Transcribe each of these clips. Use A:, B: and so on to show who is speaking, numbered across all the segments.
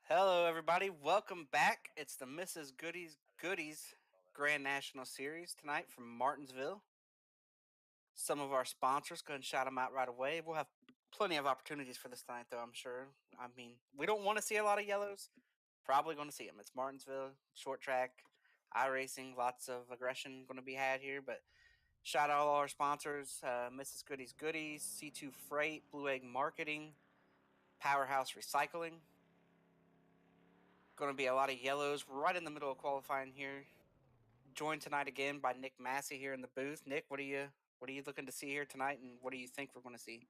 A: Hello, everybody. Welcome back. It's the Mrs. Goodies Grand National Series tonight from Martinsville. Some of our sponsors, go ahead and shout them out right away. We'll have plenty of opportunities for this tonight, though, I'm sure. I mean, we don't want to see a lot of yellows. Probably going to see them. It's Martinsville, short track, iRacing, lots of aggression going to be had here. But shout out all our sponsors Mrs. Goodies, C2 Freight, Blue Egg Marketing, Powerhouse Recycling. Going to be a lot of yellows right in the middle of qualifying here. Joined tonight again by Nick Massey here in the booth. Nick, what are you looking to see here tonight, and what do you think we're going to see?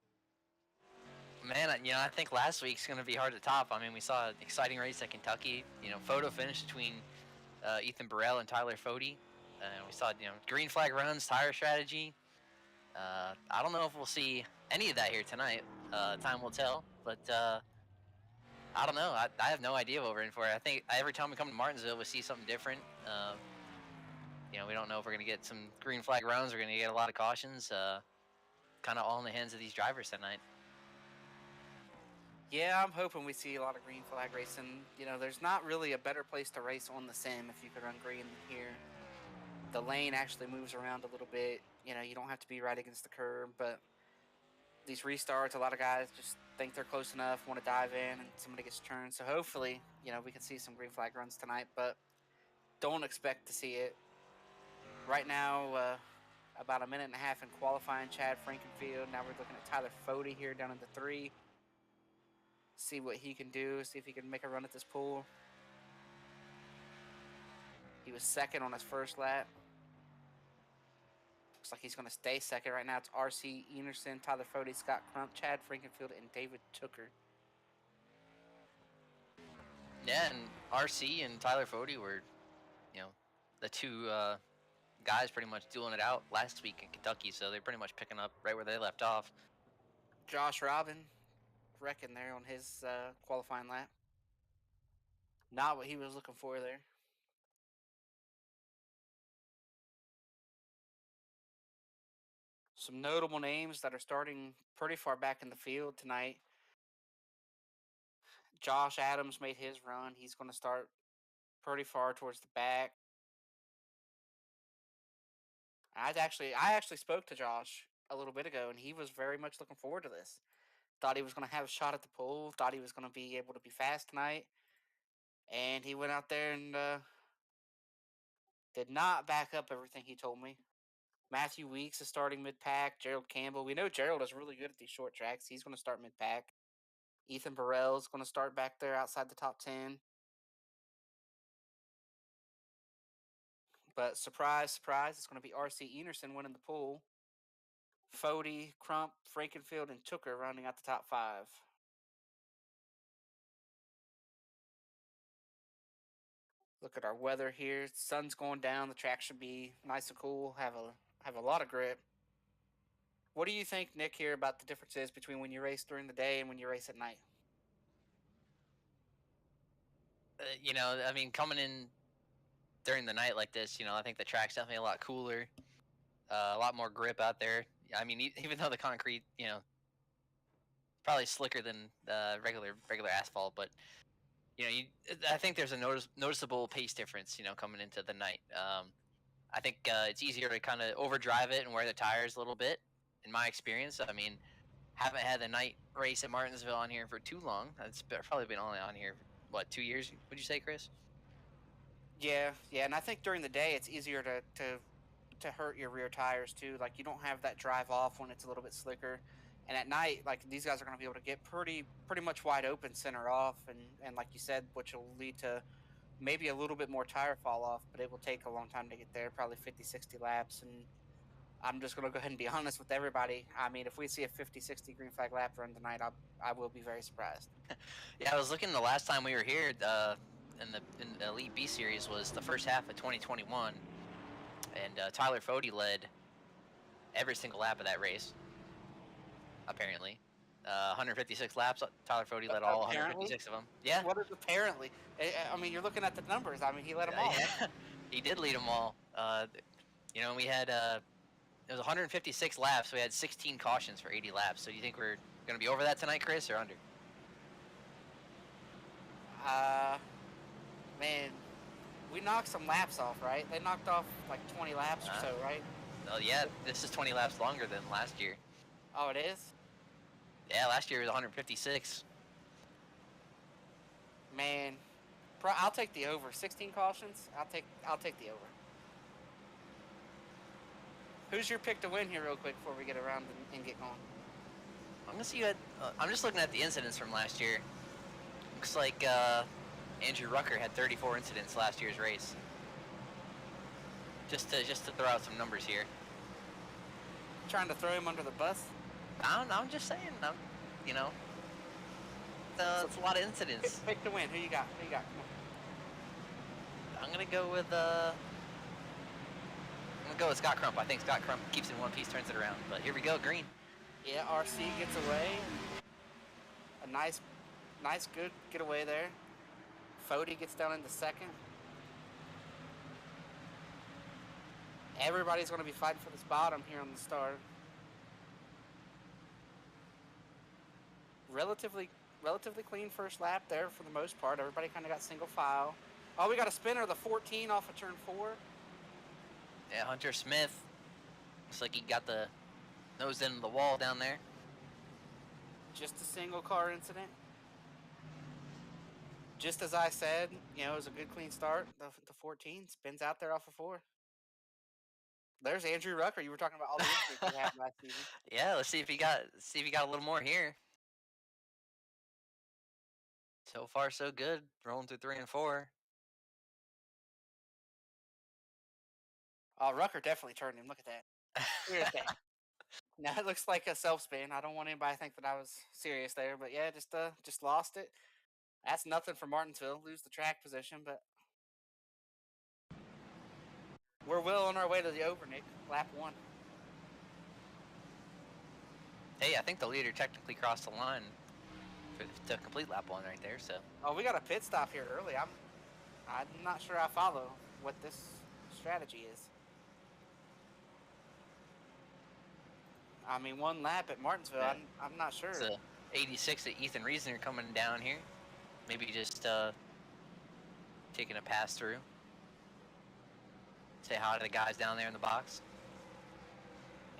B: Man, I think last week's going to be hard to top. I mean, we saw an exciting race at Kentucky. Photo finish between Ethan Burrell and Tyler Fody. We saw, green flag runs, tire strategy. I don't know if we'll see any of that here tonight. Time will tell. But I don't know. I have no idea what we're in for. I think every time we come to Martinsville, we see something different. We don't know if we're going to get some green flag runs. We're going to get a lot of cautions. Kind of all in the hands of these drivers tonight.
A: Yeah, I'm hoping we see a lot of green flag racing. There's not really a better place to race on the sim if you could run green than here. The lane actually moves around a little bit. You don't have to be right against the curb, but these restarts, a lot of guys just think they're close enough, want to dive in, and somebody gets turned. So hopefully, we can see some green flag runs tonight, but don't expect to see it. Right now, about a minute and a half in qualifying, Chad Frankenfield. Now we're looking at Tyler Fody here down in the 3. See what he can do, see if he can make a run at this pool. He was second on his first lap. Looks like he's going to stay second. Right now it's R.C. Enerson, Tyler Fody, Scott Crump, Chad Frankenfield, and David Tooker.
B: Yeah, and RC and Tyler Fody were, the two guys pretty much dueling it out last week in Kentucky, so they're pretty much picking up right where they left off.
A: Josh Robin wrecking there on his qualifying lap. Not what he was looking for there. Some notable names that are starting pretty far back in the field tonight. Josh Adams made his run. He's going to start pretty far towards the back. I actually spoke to Josh a little bit ago, and he was very much looking forward to this. Thought he was going to have a shot at the pole. Thought he was going to be able to be fast tonight, and he went out there and did not back up everything he told me. Matthew Weeks is starting mid pack. Gerald Campbell. We know Gerald is really good at these short tracks. He's going to start mid pack. Ethan Burrell is going to start back there outside the top 10. But surprise, surprise, it's going to be R.C. Enerson winning the pool. Fody, Crump, Frankenfield, and Tooker rounding out the top 5. Look at our weather here. Sun's going down. The track should be nice and cool. Have a lot of grip. What do you think, Nick, here about the differences between when you race during the day and when you race at night?
B: I mean, coming in during the night like this, I think the track's definitely a lot cooler, a lot more grip out there. I mean, even though the concrete, probably slicker than regular asphalt, but I think there's a noticeable pace difference, coming into the night. I think it's easier to kind of overdrive it and wear the tires a little bit. In my experience, I mean, haven't had the night race at Martinsville on here for too long. It's probably been only on here what 2 years? Would you say, Chris?
A: Yeah, and I think during the day it's easier to hurt your rear tires too. Like you don't have that drive off when it's a little bit slicker. And at night, like these guys are going to be able to get pretty much wide open center off, and like you said, which will lead to maybe a little bit more tire fall off, but it will take a long time to get there, probably 50, 60 laps. And I'm just going to go ahead and be honest with everybody. I mean, if we see a 50, 60 green flag lap run tonight, I will be very surprised.
B: Yeah, I was looking the last time we were here in the Elite B Series was the first half of 2021, and Tyler Fody led every single lap of that race. Apparently, 156 laps. Tyler Fody led all
A: Apparently,
B: 156 of them. Yeah.
A: what is apparently? I mean, you're looking at the numbers. I mean, he led them all.
B: Yeah, he did lead them all. We had it was 156 laps. So we had 16 cautions for 80 laps. So you think we're going to be over that tonight, Chris, or under?
A: knocked some laps off, right? They knocked off like 20 laps or so, right?
B: Oh yeah, this is 20 laps longer than last year.
A: Oh, it is?
B: Yeah, last year was 156.
A: Man, I'll take the over. 16 cautions. I'll take the over. Who's your pick to win here, real quick, before we get around and get going?
B: I'm gonna see. I'm just looking at the incidents from last year. Looks like Andrew Rucker had 34 incidents last year's race. Just to throw out some numbers here.
A: Trying to throw him under the bus?
B: I'm just saying. You know, it's a lot of incidents.
A: Pick to win. Who you got? Come
B: on. I'm gonna go with Scott Crump. I think Scott Crump keeps it in one piece, turns it around. But here we go, green.
A: Yeah, RC gets away. A nice, good getaway there. Fody gets down into second. Everybody's going to be fighting for this bottom here on the start. Relatively clean first lap there for the most part. Everybody kind of got single file. Oh, we got a spinner, the 14 off of turn 4.
B: Yeah, Hunter Smith. Looks like he got the nose into the wall down there.
A: Just a single car incident. Just as I said, it was a good clean start. The 14 spins out there off of 4. There's Andrew Rucker. You were talking about all the incidents he had last season.
B: Yeah, let's see if he got a little more here. So far, so good. Rolling through 3 and 4.
A: Oh, Rucker definitely turned him. Look at that. Here's that. Now it looks like a self spin. I don't want anybody to think that I was serious there, but yeah, just lost it. That's nothing for Martinsville. Lose the track position, but we're well on our way to the over, Nick. Lap 1.
B: Hey, I think the leader technically crossed the line to complete lap 1 right there. So.
A: Oh, we got a pit stop here early. I'm not sure I follow what this strategy is. I mean, 1 lap at Martinsville. Yeah. I'm not sure.
B: It's a 86 at Ethan Reasoner coming down here. Maybe just taking a pass through. Say hi to the guys down there in the box.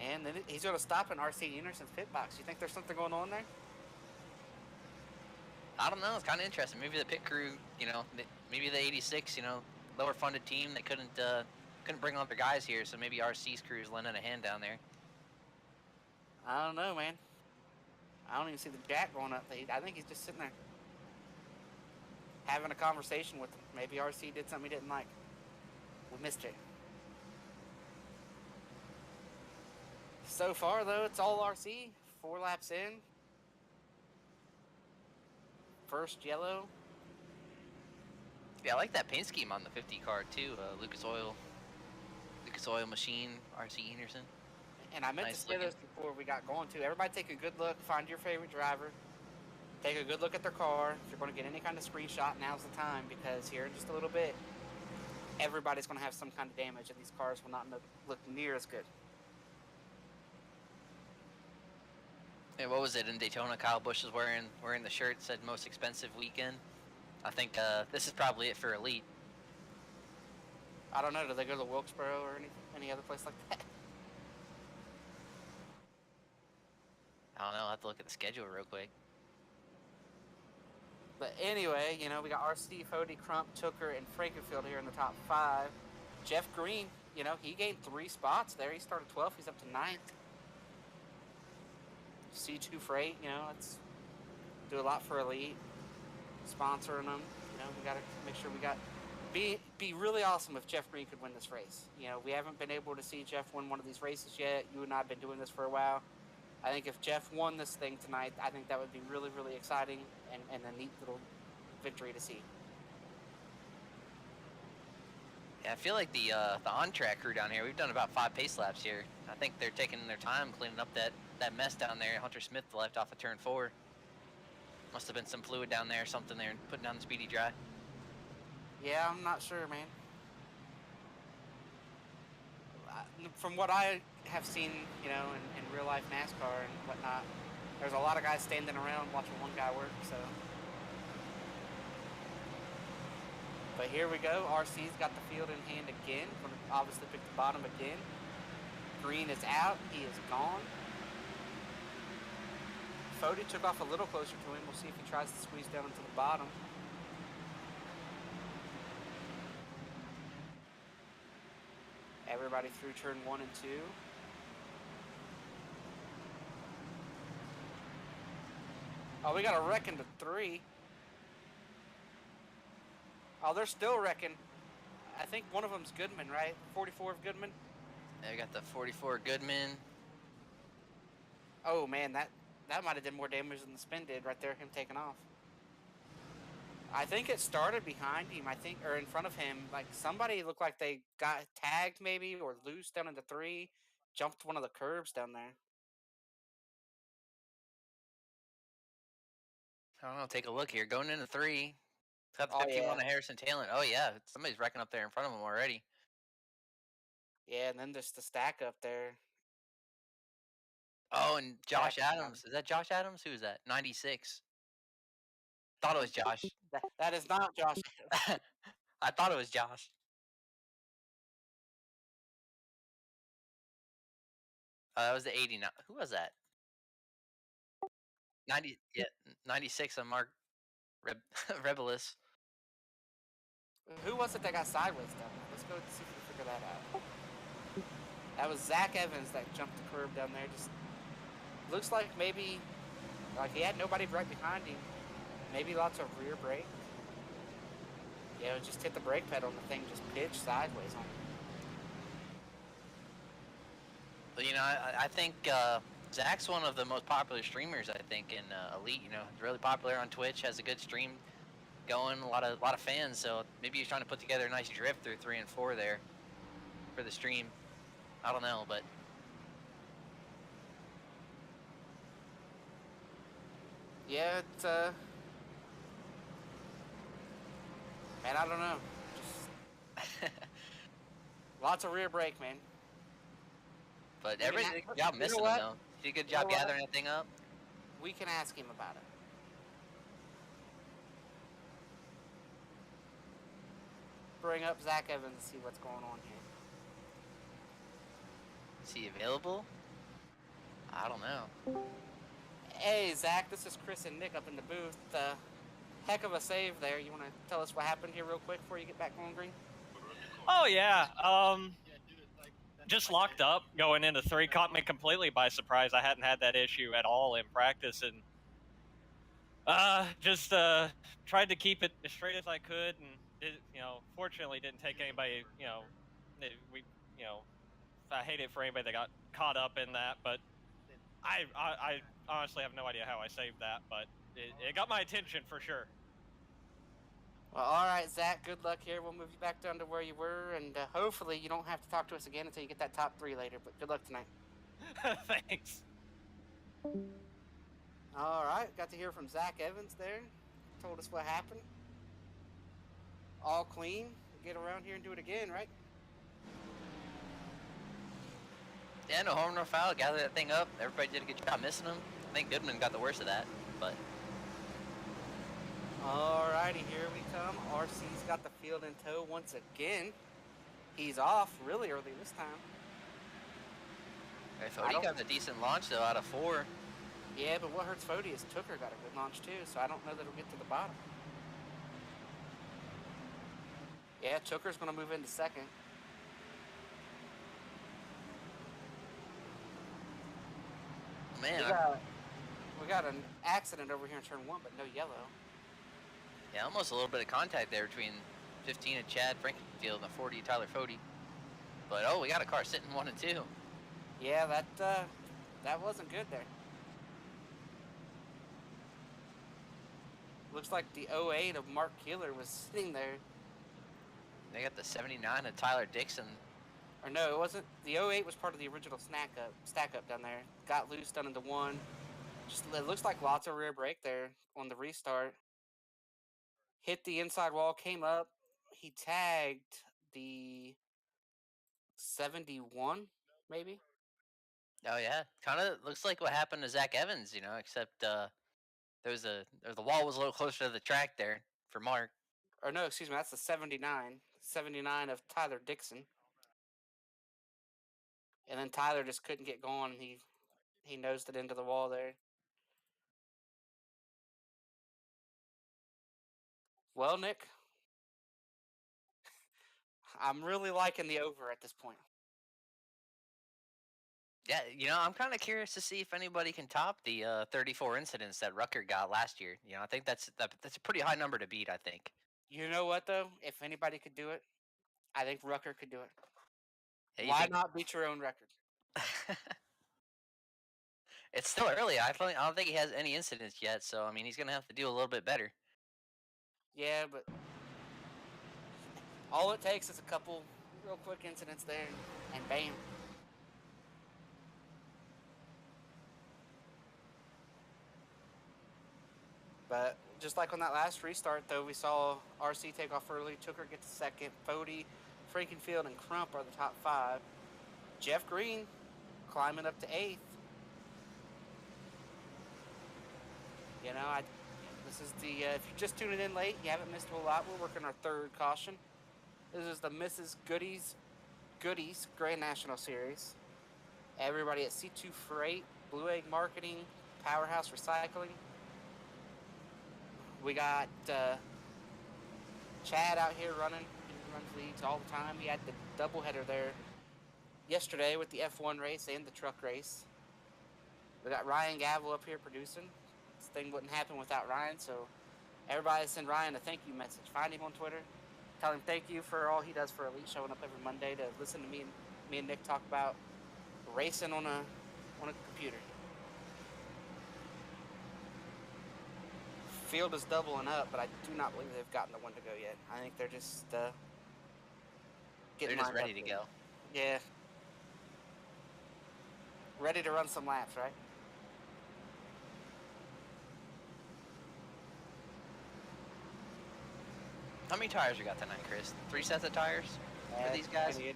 A: And then he's going to stop in RC Unison's pit box. You think there's something going on there?
B: I don't know. It's kind of interesting. Maybe the pit crew, maybe the 86, lower funded team, they couldn't bring all their guys here, so maybe RC's crew is lending a hand down there.
A: I don't know, man. I don't even see the jack going up. I think he's just sitting there having a conversation with him. Maybe RC did something he didn't like. We missed it. So far, though, it's all RC. 4 laps in. First yellow.
B: Yeah, I like that paint scheme on the 50 car, too. Lucas Oil Machine, RC Enerson.
A: And I meant to say this before we got going, too. Everybody take a good look. Find your favorite driver. Take a good look at their car. If you're going to get any kind of screenshot, now's the time. Because here in just a little bit, everybody's going to have some kind of damage. And these cars will not look near as good.
B: Yeah, what was it in Daytona? Kyle Busch was wearing the shirt that said most expensive weekend. I think this is probably it for Elite.
A: I don't know. Do they go to Wilkesboro or any other place like that?
B: I don't know. I'll have to look at the schedule real quick.
A: But anyway, we got RC, Fody, Crump, Tooker, and Frankenfield here in the top 5. Jeff Green, he gained 3 spots there. He started 12th. He's up to 9th. C2 Freight, let's do a lot for Elite. Sponsoring them. We got to make sure we got... Be really awesome if Jeff Green could win this race. We haven't been able to see Jeff win one of these races yet. You and I have been doing this for a while. I think if Jeff won this thing tonight, I think that would be really, really exciting and a neat little victory to see.
B: Yeah, I feel like the on-track crew down here, we've done about 5 pace laps here. I think they're taking their time cleaning up that mess down there. Hunter Smith left off of turn 4. Must have been some fluid down there or something there, putting down the speedy dry.
A: Yeah, I'm not sure, man. From what I have seen, in real life NASCAR and whatnot, there's a lot of guys standing around watching one guy work, so. But But here we go. RC's got the field in hand again. Going to obviously pick the bottom again. Green is out. He is gone. Fody took off a little closer to him. We'll see if he tries to squeeze down into the bottom. Everybody through turn 1 and 2. Oh, we got a wreck into 3. Oh, they're still wrecking. I think one of them's Goodman, right? 44 of Goodman.
B: Yeah, I got the 44 Goodman.
A: Oh man, that might have done more damage than the spin did right there. Him taking off. I think it started behind him. I think, or in front of him. Like somebody looked like they got tagged maybe or loose down into 3. Jumped one of the curbs down there.
B: I don't know. Take a look here. Going into 3. Got the
A: Oh
B: 51
A: yeah,
B: on Harrison Taylor. Oh yeah, somebody's wrecking up there in front of him already.
A: yeah, and then there's the stack up there.
B: Oh, and Josh
A: Stack is
B: Adams. Is that Josh Adams? Who is that? 96. Thought it was Josh.
A: that is not Josh.
B: I thought it was Josh. That was the 89. Who was that? 90. Yeah, 96 on Mark Rebelus.
A: Who was it that got sideways down there? Let's go see if we can figure that out. That was Zach Evans that jumped the curb down there. Just looks like maybe like he had nobody right behind him. Maybe lots of rear brake. Yeah, it just hit the brake pedal and the thing just pitched sideways on him.
B: But you know, I think Zach's one of the most popular streamers. I think in Elite. You know, really popular on Twitch. Has a good stream going. A lot of fans. So maybe he's trying to put together a nice drift through 3 and 4 there for the stream. I don't know, but
A: Yeah, it's man, I don't know. Just lots of rear brake, man.
B: but
A: I mean,
B: everybody did a good job
A: you know
B: missing him
A: what?
B: though. Did a good
A: You know
B: job
A: what?
B: gathering that thing up.
A: We can ask him about it. Bring up Zach Evans and see what's going on here.
B: Is he available? I don't know.
A: Hey, Zach, this is Chris and Nick up in the booth. Heck of a save there. You want to tell us what happened here real quick before you get back on green?
C: Oh yeah. Just locked up going into 3, caught me completely by surprise. I hadn't had that issue at all in practice, and just tried to keep it as straight as I could, and fortunately didn't take anybody. I hate it for anybody that got caught up in that, but I honestly have no idea how I saved that, but it got my attention for sure.
A: Well, all right, Zach, good luck here. We'll move you back down to where you were, and hopefully you don't have to talk to us again until you get that top 3 later, but good luck tonight.
C: Thanks.
A: All right, got to hear from Zach Evans there. Told us what happened. All clean. Get around here and do it again, right?
B: Yeah, no harm, no foul. Gather that thing up. Everybody did a good job missing him. I think Goodman got the worst of that, but
A: Alrighty, here we come. RC's got the field in tow once again. He's off really early this time.
B: I thought he got a decent launch though out of 4.
A: Yeah, but what hurts Fody is Tooker got a good launch too, so I don't know that he'll get to the bottom. Yeah, Tooker's going to move into second.
B: Man,
A: we got an accident over here in turn 1, but no yellow.
B: yeah, almost a little bit of contact there between 15 and Chad Frankenfield and 40 Tyler Fody. But oh, we got a car sitting 1 and 2.
A: Yeah, that wasn't good there. Looks like the 08 of Mark Keeler was sitting there.
B: They got the 79 of Tyler Dixon.
A: Or no, it wasn't. The 08 was part of the original stack up down there. Got loose down into 1. Just it looks like lots of rear brake there on the restart. Hit the inside wall, came up. He tagged the 71, maybe.
B: Oh yeah, kind of looks like what happened to Zach Evans, you know, except the wall was a little closer to the track there for Mark.
A: Or no, excuse me, that's the 79. 79 of Tyler Dixon. And then Tyler just couldn't get going, and he nosed it into the wall there. Well, Nick, I'm really liking the over at this point.
B: Yeah, I'm kind of curious to see if anybody can top the 34 incidents that Rucker got last year. I think that's a pretty high number to beat. I think.
A: You know what though? If anybody could do it, I think Rucker could do it.
B: Yeah, you
A: Why
B: think
A: not beat your own record?
B: it's still early. I don't think he has any incidents yet, so I mean he's gonna have to do a little bit better.
A: Yeah, but all it takes is a couple real quick incidents there, and bam. But just like on that last restart, though, we saw RC take off early, Tooker get to second, Fody, Frankenfield, and Crump are the top 5. Jeff Green climbing up to 8th. This is the if you're just tuning in late, you haven't missed a whole lot. We're working our 3rd caution. This is the Mrs. Goodies Grand National Series. Everybody at C2 Freight, Blue Egg Marketing, Powerhouse Recycling. We got Chad out here running. He runs leagues all the time. He had the doubleheader there yesterday with the F1 race and the truck race. We got Ryan Gavel up here producing. This thing wouldn't happen without Ryan, so everybody send Ryan a thank you message. Find him on Twitter. Tell him thank you for all he does for Elite, showing up every Monday to listen to me and Nick talk about racing on a computer. Field is doubling up, but I do not believe they've gotten the one to go yet. I think they're just getting
B: They're just ready to go.
A: Yeah. Ready to run some laps, right?
B: How many tires we got tonight, Chris? 3 sets of tires for these guys?
A: They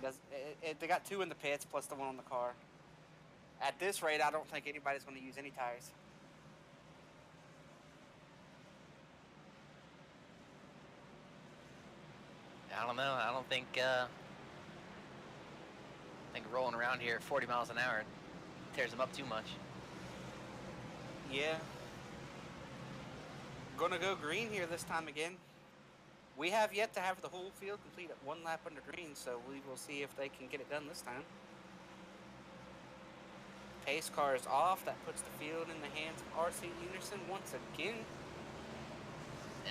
A: got 2 in the pits plus the one on the car. At this rate, I don't think anybody's going to use any tires.
B: I don't know. I don't think rolling around here at 40 miles an hour tears them up too much.
A: Yeah. Gonna go green here this time again. We have yet to have the whole field complete at 1 lap under green, so we will see if they can get it done this time. Pace car is off. That puts the field in the hands of RC Unison once again.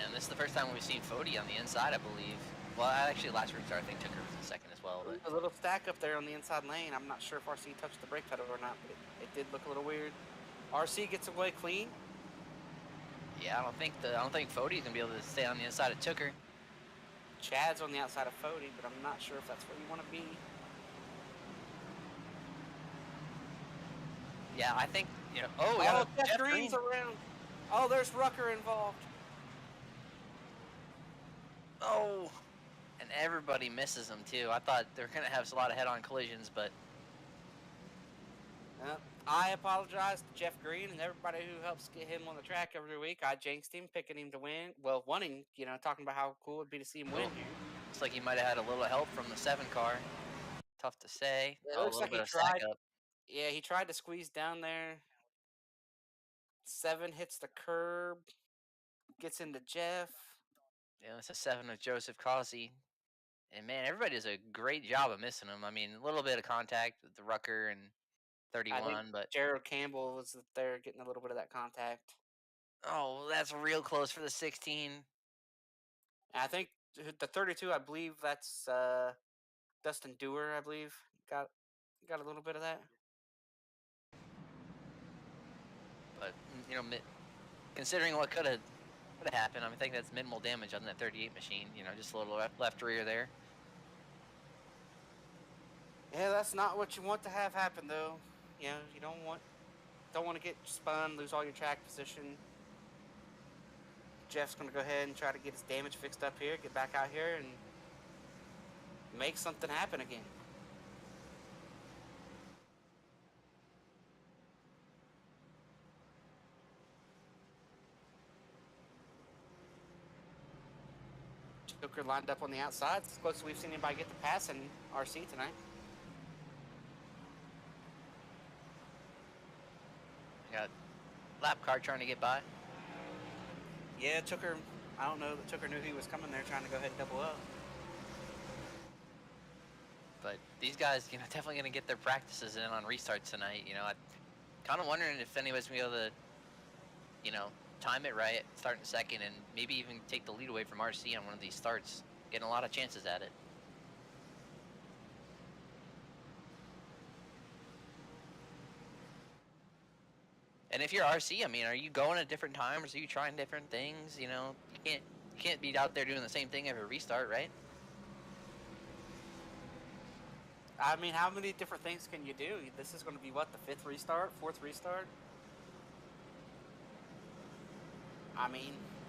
B: And this is the first time we've seen Fody on the inside, I believe. Well, actually, last restart I think Tooker was in second as well. But
A: a little stack up there on the inside lane. I'm not sure if RC touched the brake pedal or not, but it did look a little weird. RC gets away clean.
B: Yeah, I don't think Fody's gonna be able to stay on the inside of Tooker.
A: Chad's on the outside of Fody, but I'm not sure if that's where you want to be.
B: Yeah, I think Oh, we got
A: Jeff Green's around. Oh, there's Rucker involved.
B: Oh, and everybody misses him too. I thought they were gonna have a lot of head-on collisions, but
A: I apologize to Jeff Green and everybody who helps get him on the track every week. I jinxed him, picking him to win. Well, wanting, talking about how cool it would be to see him win here.
B: Looks like he might have had a little help from the 7 car. Tough to say.
A: It looks like
B: he tried.
A: Yeah, he tried to squeeze down there. 7 hits the curb, gets into Jeff.
B: Yeah, it's a 7 with Joseph Causey. And man, everybody does a great job of missing him. I mean, a little bit of contact with the Rucker and 31, but
A: Gerald Campbell was there getting a little bit of that contact.
B: Oh, that's real close for the 16.
A: I think the 32, I believe that's Dustin Dewar, I believe. Got a little bit of that.
B: But, considering what could have happened, I think that's minimal damage on that 38 machine. Just a little left rear there.
A: Yeah, that's not what you want to have happen, though. You don't want to get spun, lose all your track position. Jeff's going to go ahead and try to get his damage fixed up here, get back out here, and make something happen again. Hooker lined up on the outside. It's the closest we've seen anybody get the pass in RC tonight.
B: Got lap car trying to get by.
A: Yeah, Tooker. I don't know that Tooker knew he was coming there, trying to go ahead and double up.
B: But these guys, definitely going to get their practices in on restarts tonight. I'm kind of wondering if anybody's going to be able to, time it right, start in second, and maybe even take the lead away from RC on one of these starts. Getting a lot of chances at it. And if you're RC, are you going at different times? Are you trying different things? You can't be out there doing the same thing every restart, right?
A: How many different things can you do? This is going to be, what, the 5th restart? 4th restart?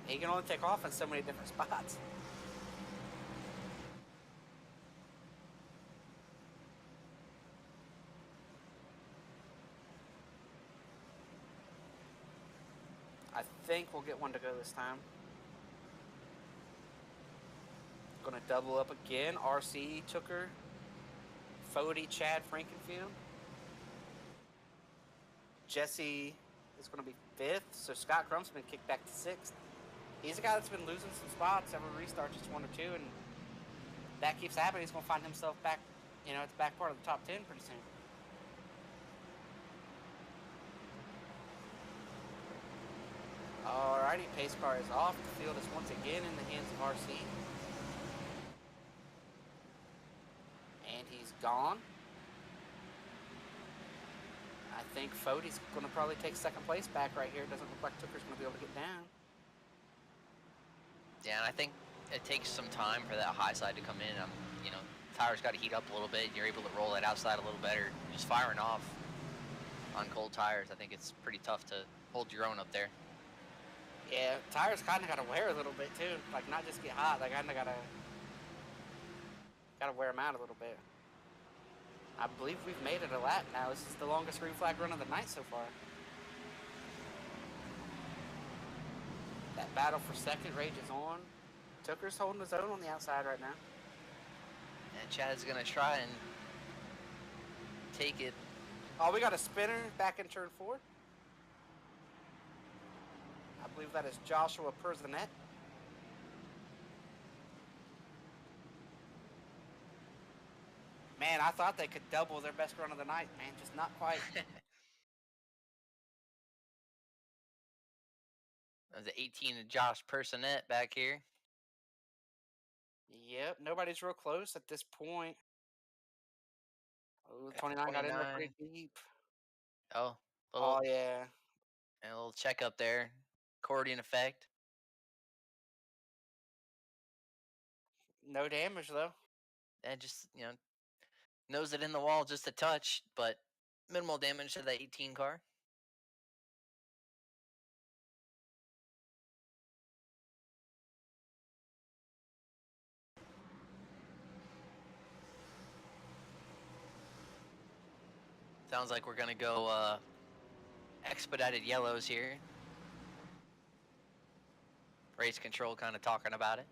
A: He can only take off in so many different spots. I think we'll get one to go this time. Going to double up again. RC, Tooker, Fody, Chad, Frankenfield. Jesse is going to be 5th, so Scott Grump's been kicked back to 6th. He's a guy that's been losing some spots every restart, just 1 or 2, and that keeps happening. He's going to find himself back, at the back part of the top 10 pretty soon. Alrighty, pace car is off. The field is once again in the hands of RC. And he's gone. I think Fody's going to probably take 2nd place back right here. It doesn't look like Tooker's going to be able to get down.
B: Yeah, and I think it takes some time for that high side to come in. Tires got to heat up a little bit. You're able to roll it outside a little better. Just firing off on cold tires, I think it's pretty tough to hold your own up there.
A: Yeah, tires kind of got to wear a little bit too. Like, not just get hot. They kind of got to wear them out a little bit. I believe we've made it a lap now. This is the longest green flag run of the night so far. That battle for 2nd rages on. Tooker's holding his own on the outside right now.
B: And Chad's going to try and take it.
A: Oh, we got a spinner back in turn 4. I believe that is Joshua Persinet. Man, I thought they could double their best run of the night, man. Just not quite.
B: The 18 of Josh Personette back here.
A: Yep, nobody's real close at this point. Oh, 29 got in there pretty deep.
B: Oh,
A: yeah.
B: And a little check up there. Accordion effect.
A: No damage, though.
B: And just, nose it in the wall just a touch, but minimal damage to the 18 car. Sounds like we're going to go expedited yellows here. Race control kind of talking about it.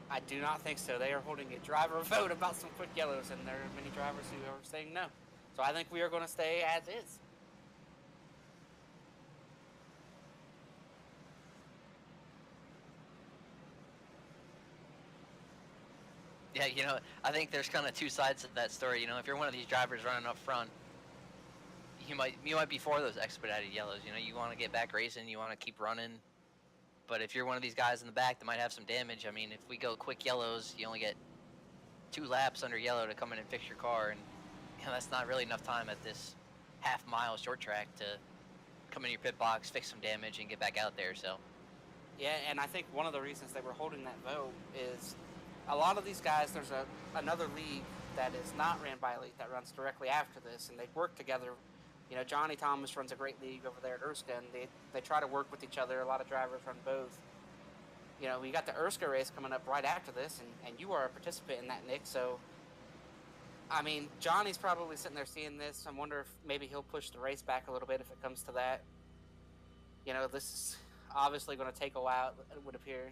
A: I do not think so. They are holding a driver vote about some quick yellows, and there are many drivers who are saying no. So I think we are going to stay as is.
B: Yeah, I think there's kind of 2 sides to that story. If you're one of these drivers running up front, you might be for those expedited yellows. You want to get back racing, you want to keep running. But if you're one of these guys in the back that might have some damage, if we go quick yellows, you only get 2 laps under yellow to come in and fix your car, and that's not really enough time at this half-mile short track to come in your pit box, fix some damage, and get back out there. So,
A: yeah, and I think one of the reasons they were holding that vote is a lot of these guys. There's another league that is not ran by Elite that runs directly after this, and they work together. Johnny Thomas runs a great league over there at Erskine. They try to work with each other. A lot of drivers run both. You know, we got the Erskine race coming up right after this, and you are a participant in that, Nick. So, I mean, Johnny's probably sitting there seeing this. I wonder if maybe he'll push the race back a little bit if it comes to that. You know, this is obviously going to take a while, it would appear.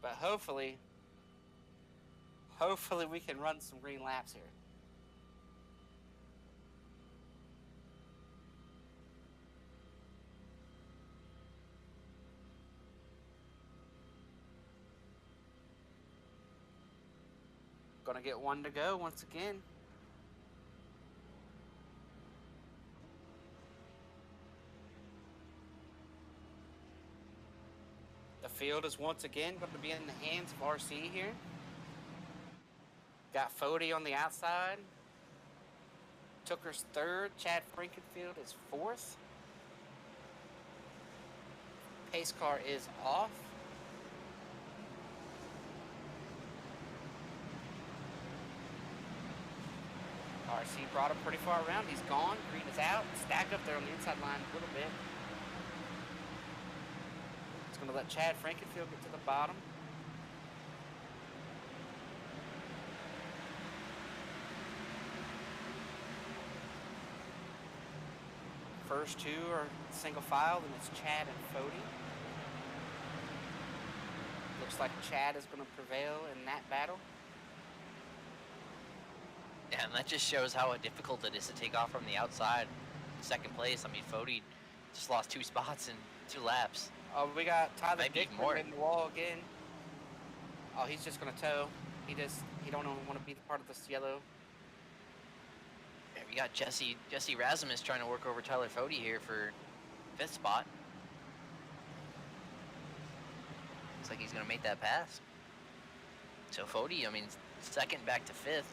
A: But hopefully we can run some green laps here. Gonna get one to go once again. The field is once again going to be in the hands of RC here. Got Fody on the outside. Tooker's third. Chad Frankenfield is fourth. Pace car is off. RC brought him pretty far around. He's gone. Green is out. Stack up there on the inside line a little bit. It's going to let Chad Frankenfield get to the bottom. First two are single file, and it's Chad and Fody. Looks like Chad is going to prevail in that battle.
B: Yeah, and that just shows how difficult it is to take off from the outside. Second place, I mean, Fody just lost 2 spots in 2 laps.
A: Oh, we got Tyler
B: Maybe
A: Dickman
B: more.
A: in the wall again. Oh, he's just going to tow. He don't want to be part of this yellow.
B: Yeah, we got Jesse Razimus trying to work over Tyler Fody here for 5th spot. Looks like he's going to make that pass. So Fody, I mean, second back to 5th.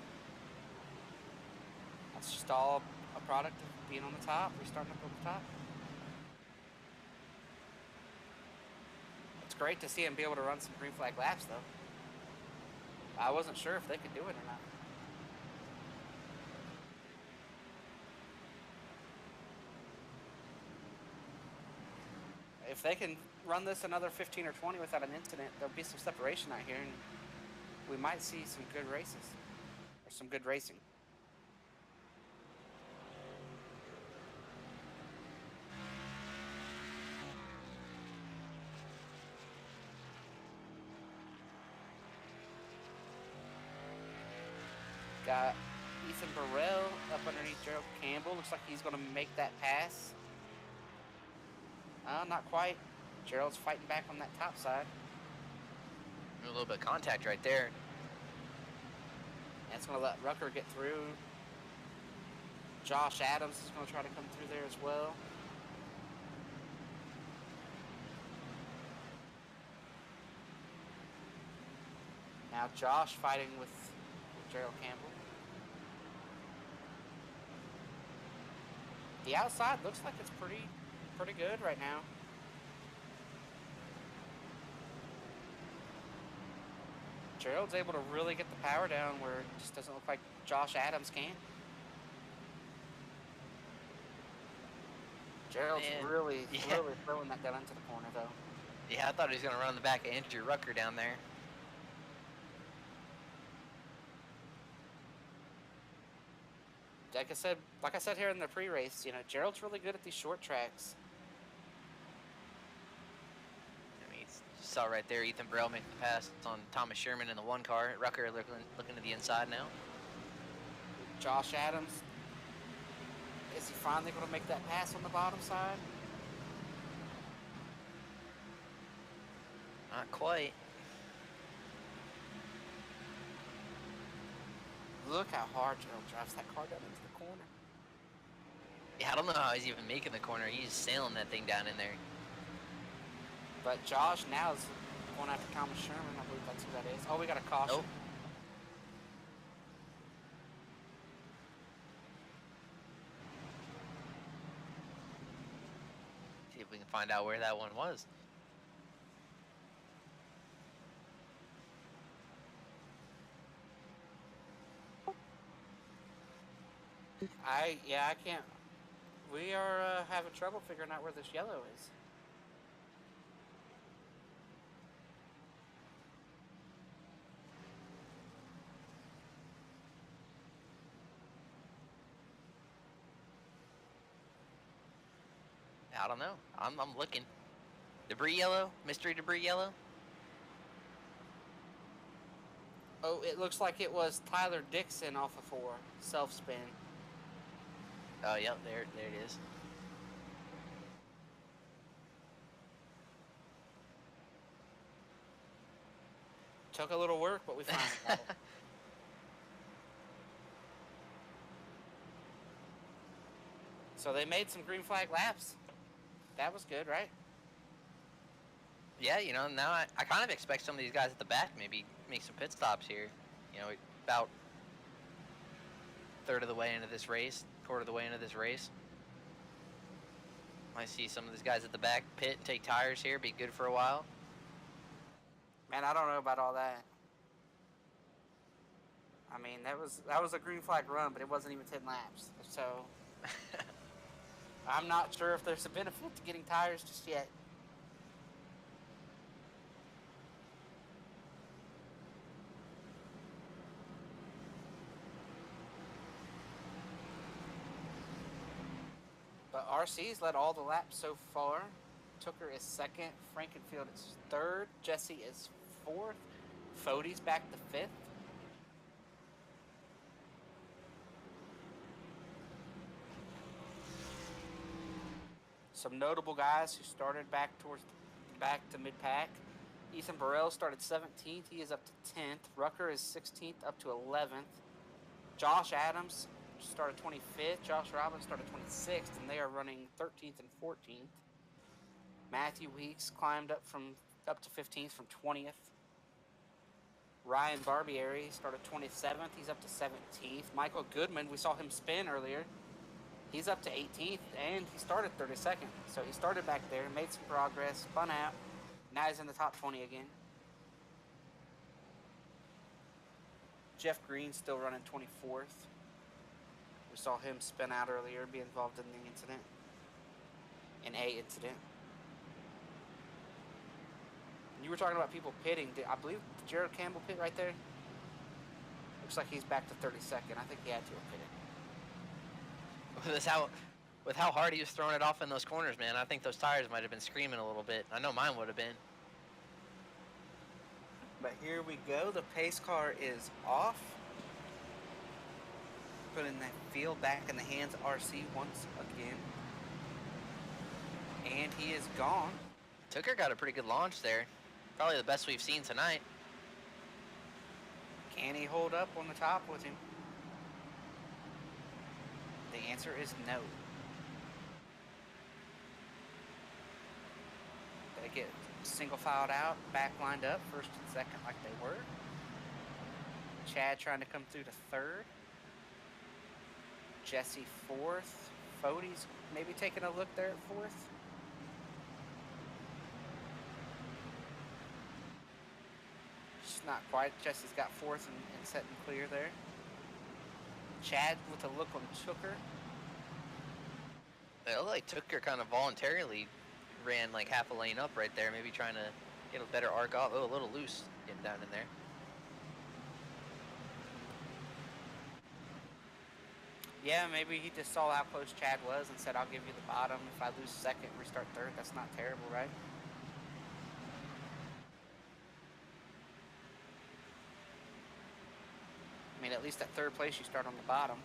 A: That's just all a product of being on the top, restarting up on the top. It's great to see him be able to run some green flag laps, though. I wasn't sure if they could do it or not. If they can run this another 15 or 20 without an incident, there'll be some separation out here, and we might see some good races, or some good racing. Got Ethan Burrell up underneath Gerald Campbell. Looks like he's going to make that pass. Not quite. Gerald's fighting back on that top side.
B: A little bit of contact right there.
A: That's going to let Rucker get through. Josh Adams is going to try to come through there as well. Now Josh fighting with Gerald Campbell. The outside looks like it's pretty good right now. Gerald's able to really get the power down where it just doesn't look like Josh Adams can. Gerald's really throwing that down into the corner, though.
B: Yeah, I thought he was going to run the back of Andrew Rucker down there.
A: Like I said here in the pre-race, you know, Gerald's really good at these short tracks.
B: I mean, you saw right there Ethan Burrell make the pass on Thomas Sherman in the 1 car. Rucker looking to the inside now.
A: Josh Adams, is he finally going to make that pass on the bottom side?
B: Not quite.
A: Look how hard Gerald drives that car down into the corner.
B: Yeah, I don't know how he's even making the corner. He's sailing that thing down in there.
A: But Josh now is going after Thomas Sherman. I believe that's who that is. Oh, we got a caution.
B: Nope. See if we can find out where that one was.
A: I can't. We are having trouble figuring out where this yellow is.
B: I don't know. I'm looking. Debris yellow, mystery debris yellow.
A: Oh, it looks like it was Tyler Dixon off of 4 self spin.
B: Oh, yep, there it is.
A: Took a little work, but we finally got it. So they made some green flag laps. That was good, right?
B: Yeah, you know, now I kind of expect some of these guys at the back maybe make some pit stops here. You know, about third of the way into this race, quarter of the way into this race. Might see some of these guys at the back pit and take tires here, be good for a while.
A: Man, I don't know about all that. I mean, that was a green flag run, but it wasn't even 10 laps. So I'm not sure if there's a benefit to getting tires just yet. But RC's led all the laps so far. Tooker is second. Frankenfield is third. Jesse is fourth. Fody's back to fifth. Some notable guys who started back to mid-pack. Ethan Burrell started 17th. He is up to 10th. Rucker is 16th, up to 11th. Josh Adams started 25th. Josh Robbins started 26th, and they are running 13th and 14th. Matthew Weeks climbed up to 15th from 20th. Ryan Barbieri started 27th. He's up to 17th. Michael Goodman, we saw him spin earlier. He's up to 18th, and he started 32nd. So he started back there, made some progress, spun out. Now he's in the top 20 again. Jeff Green still running 24th. We saw him spin out earlier, be involved in the incident. An A incident. And you were talking about people pitting. I believe Jared Campbell pit right there. Looks like he's back to 32nd. I think he had to have pitted.
B: With how hard he was throwing it off in those corners, man, I think those tires might have been screaming a little bit. I know mine would have been.
A: But here we go. The pace car is off. Putting that field back in the hands of RC once again. And he is gone.
B: Tooker got a pretty good launch there. Probably the best we've seen tonight.
A: Can he hold up on the top with him? The answer is no. They get single filed out, back lined up, first and second like they were. Chad trying to come through to third. Jesse fourth. Fody's maybe taking a look there at fourth. Just not quite. Jesse's got fourth and set and clear there. Chad with a look on Tooker.
B: It looked like Tooker kind of voluntarily ran like half a lane up right there, maybe trying to get a better arc off. Oh, a little loose getting down in there.
A: Yeah, maybe he just saw how close Chad was and said, I'll give you the bottom. If I lose second, restart third. That's not terrible, right? I mean, at least at third place, you start on the bottom.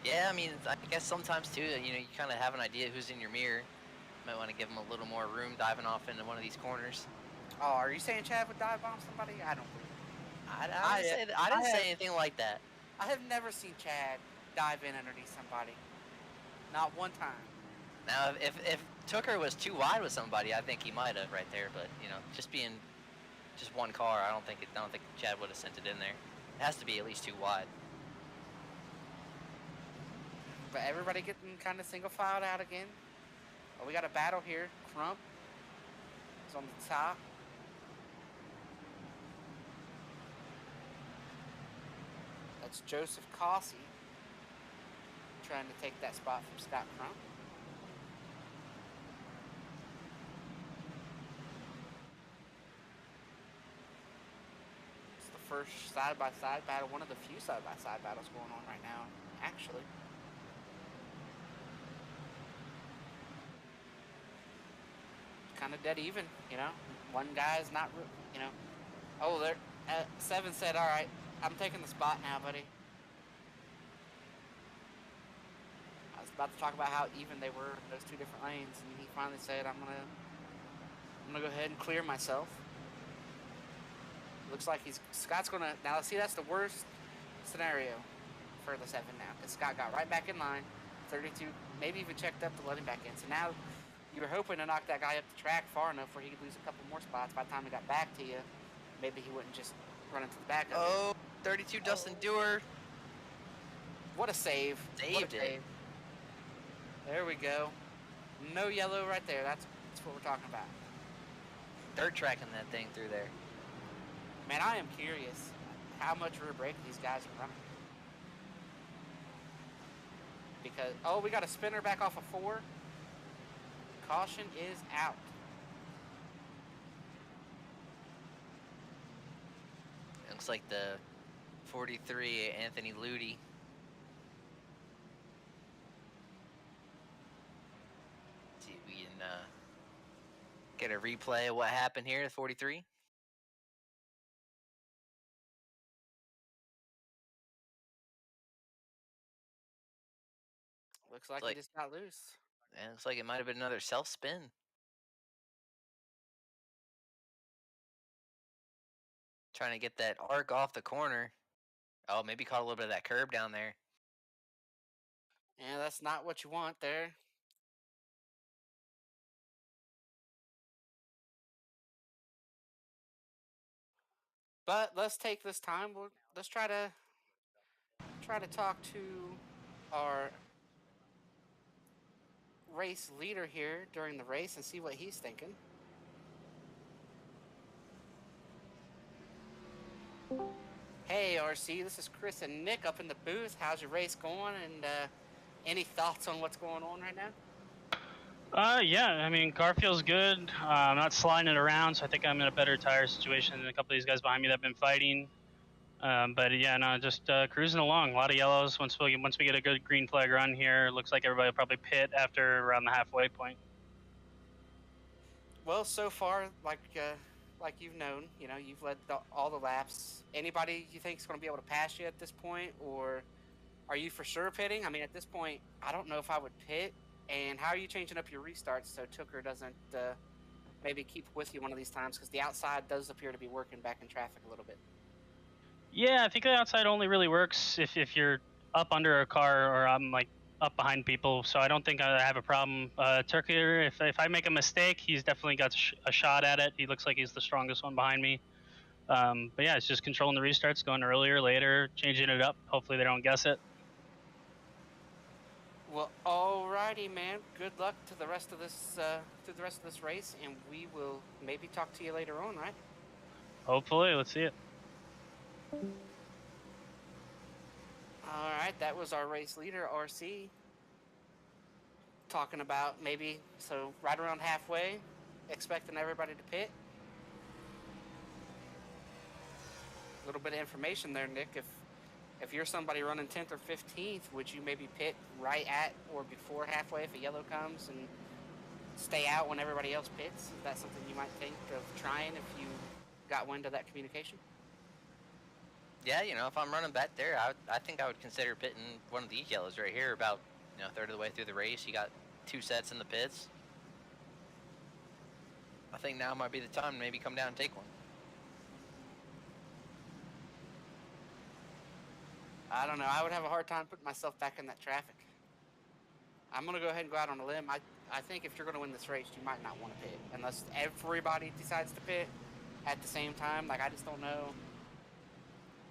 B: Yeah, I mean, I guess sometimes too, you know, you kind of have an idea who's in your mirror. Might want to give him a little more room diving off into one of these corners.
A: Oh, are you saying Chad would dive bomb somebody? I don't believe it.
B: I didn't say anything like that.
A: I have never seen Chad dive in underneath somebody. Not one time.
B: Now, if Tooker was too wide with somebody, I think he might have right there. But you know, just being just one car, I don't think Chad would have sent it in there. It has to be at least too wide.
A: But everybody getting kind of single filed out again. Oh, we got a battle here. Crump is on the top. it's Joseph Cossey trying to take that spot from Scott Crump. It's the first side-by-side battle, one of the few side-by-side battles going on right now, actually. Kind of dead even, you know. One guy's not, you know. Oh, there. Seven said, "All right, I'm taking the spot now, buddy." I was about to talk about how even they were in those two different lanes, and he finally said, "I'm gonna go ahead and clear myself." Looks like Scott's gonna now. See, that's the worst scenario for the 7 now, because Scott got right back in line, 32, maybe even checked up to let him back in. So now you were hoping to knock that guy up the track far enough where he could lose a couple more spots. By the time he got back to you, maybe he wouldn't just run into the back of you.
B: Oh, 32 Dustin Dewar.
A: What a save.
B: Saved it.
A: There we go. No yellow right there. That's what we're talking about.
B: Dirt tracking that thing through there.
A: Man, I am curious how much rear brake these guys are running. Because, oh, we got a spinner back off of 4. Caution is out.
B: Looks like the 43 Anthony Ludi. See if we can get a replay of what happened here at 43.
A: Looks like he just got loose.
B: And looks like it might have been another self spin. Trying to get that arc off the corner. Oh, maybe caught a little bit of that curb down there.
A: Yeah, that's not what you want there. But let's take this time. Let's try to talk to our race leader here during the race and see what he's thinking. Hey, RC, this is Chris and Nick up in the booth. How's your race going? And any thoughts on what's going on right now?
D: Yeah, I mean, car feels good. I'm not sliding it around, so I think I'm in a better tire situation than a couple of these guys behind me that have been fighting. But yeah, no, just cruising along. A lot of yellows. Once we get a good green flag run here, it looks like everybody will probably pit after around the halfway point.
A: Well, so far, like you've known, you know, you've led all the laps. Anybody you think is going to be able to pass you at this point, or are you for sure pitting? I mean, at this point, I don't know if I would pit. And how are you changing up your restarts so Tooker doesn't maybe keep with you one of these times? Because the outside does appear to be working back in traffic a little bit.
D: Yeah, I think the outside only really works if you're up under a car or I'm like up behind people. So I don't think I have a problem. Tooker, if I make a mistake, he's definitely got a shot at it. He looks like he's the strongest one behind me. But yeah, it's just controlling the restarts, going earlier, later, changing it up. Hopefully they don't guess it.
A: Well, alrighty, man. Good luck to the rest of this race, and we will maybe talk to you later on, right?
D: Hopefully, let's see it.
A: All right, that was our race leader, RC, talking about maybe right around halfway, expecting everybody to pit. A little bit of information there, Nick. If you're somebody running 10th or 15th, would you maybe pit right at or before halfway if a yellow comes and stay out when everybody else pits? Is that something you might think of trying if you got wind of that communication?
B: Yeah, you know, if I'm running back there, I think I would consider pitting one of these yellows right here about, you know, a third of the way through the race. You got 2 sets in the pits. I think now might be the time to maybe come down and take one.
A: I don't know. I would have a hard time putting myself back in that traffic. I'm going to go ahead and go out on a limb. I think if you're going to win this race, you might not want to pit unless everybody decides to pit at the same time. Like, I just don't know.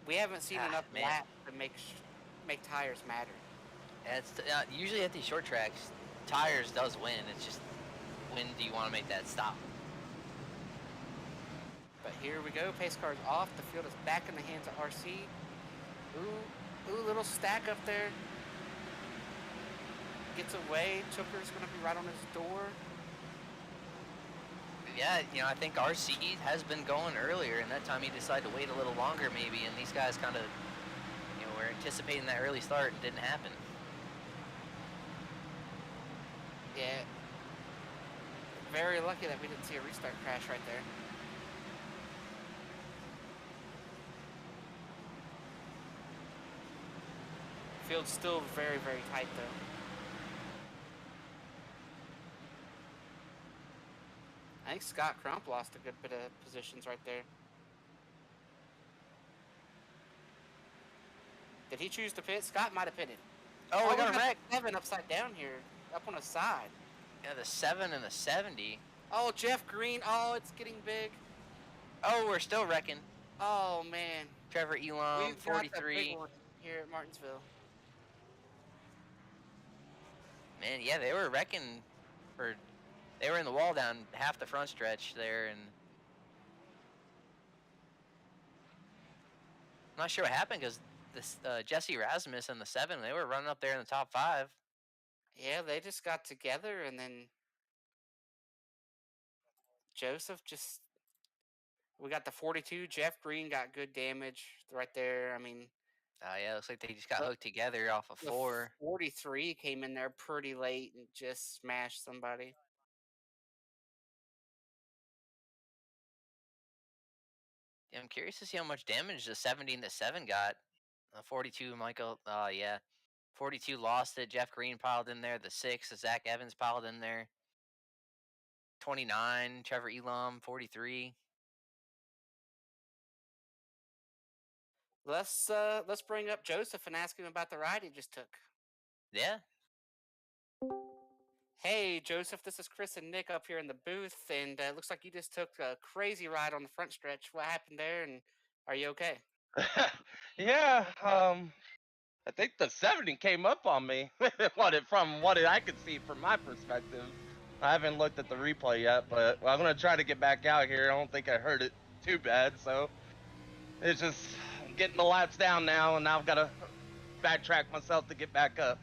A: We haven't seen enough laps to make tires matter.
B: Yeah, it's usually at these short tracks, tires does win. It's just when do you want to make that stop?
A: But here we go. Pace car's off. The field is back in the hands of RC. Who Ooh, little stack up there. Gets away. Chooker's going to be right on his door.
B: Yeah, you know, I think RC has been going earlier, and that time he decided to wait a little longer maybe, and these guys kind of, you know, were anticipating that early start and didn't happen.
A: Yeah. Very lucky that we didn't see a restart crash right there. Field's still very, very tight though. I think Scott Crump lost a good bit of positions right there. Did he choose to pit? Scott might have pitted.
B: Oh, we got a wreck.
A: 7 upside down here, up on his side.
B: Yeah, the 7 and the 70.
A: Oh, Jeff Green. Oh, it's getting big.
B: Oh, we're still wrecking.
A: Oh, man.
B: Trevor Elam,
A: We've got the
B: 43.
A: big one here at Martinsville.
B: Man, yeah, they were wrecking for... They were in the wall down half the front stretch there, and... I'm not sure what happened, because this Jesse Rasmus and the 7, they were running up there in the top 5.
A: Yeah, they just got together, and then Joseph just... We got the 42. Jeff Green got good damage right there. I mean...
B: Yeah, looks like they just got hooked together off of 4.
A: 43 came in there pretty late and just smashed somebody.
B: Yeah, I'm curious to see how much damage the 70 and the 7 got. 42, Michael, yeah. 42 lost it. Jeff Green piled in there. The 6, Zach Evans piled in there. 29, Trevor Elam, 43.
A: Let's bring up Joseph and ask him about the ride he just took.
B: Yeah.
A: Hey, Joseph, this is Chris and Nick up here in the booth, and it looks like you just took a crazy ride on the front stretch. What happened there, and are you okay?
E: Yeah, I think the 70 came up on me. From what I could see from my perspective. I haven't looked at the replay yet, but I'm gonna try to get back out here. I don't think I heard it too bad, so it's just getting the laps down now, and now I've got to backtrack myself to get back up.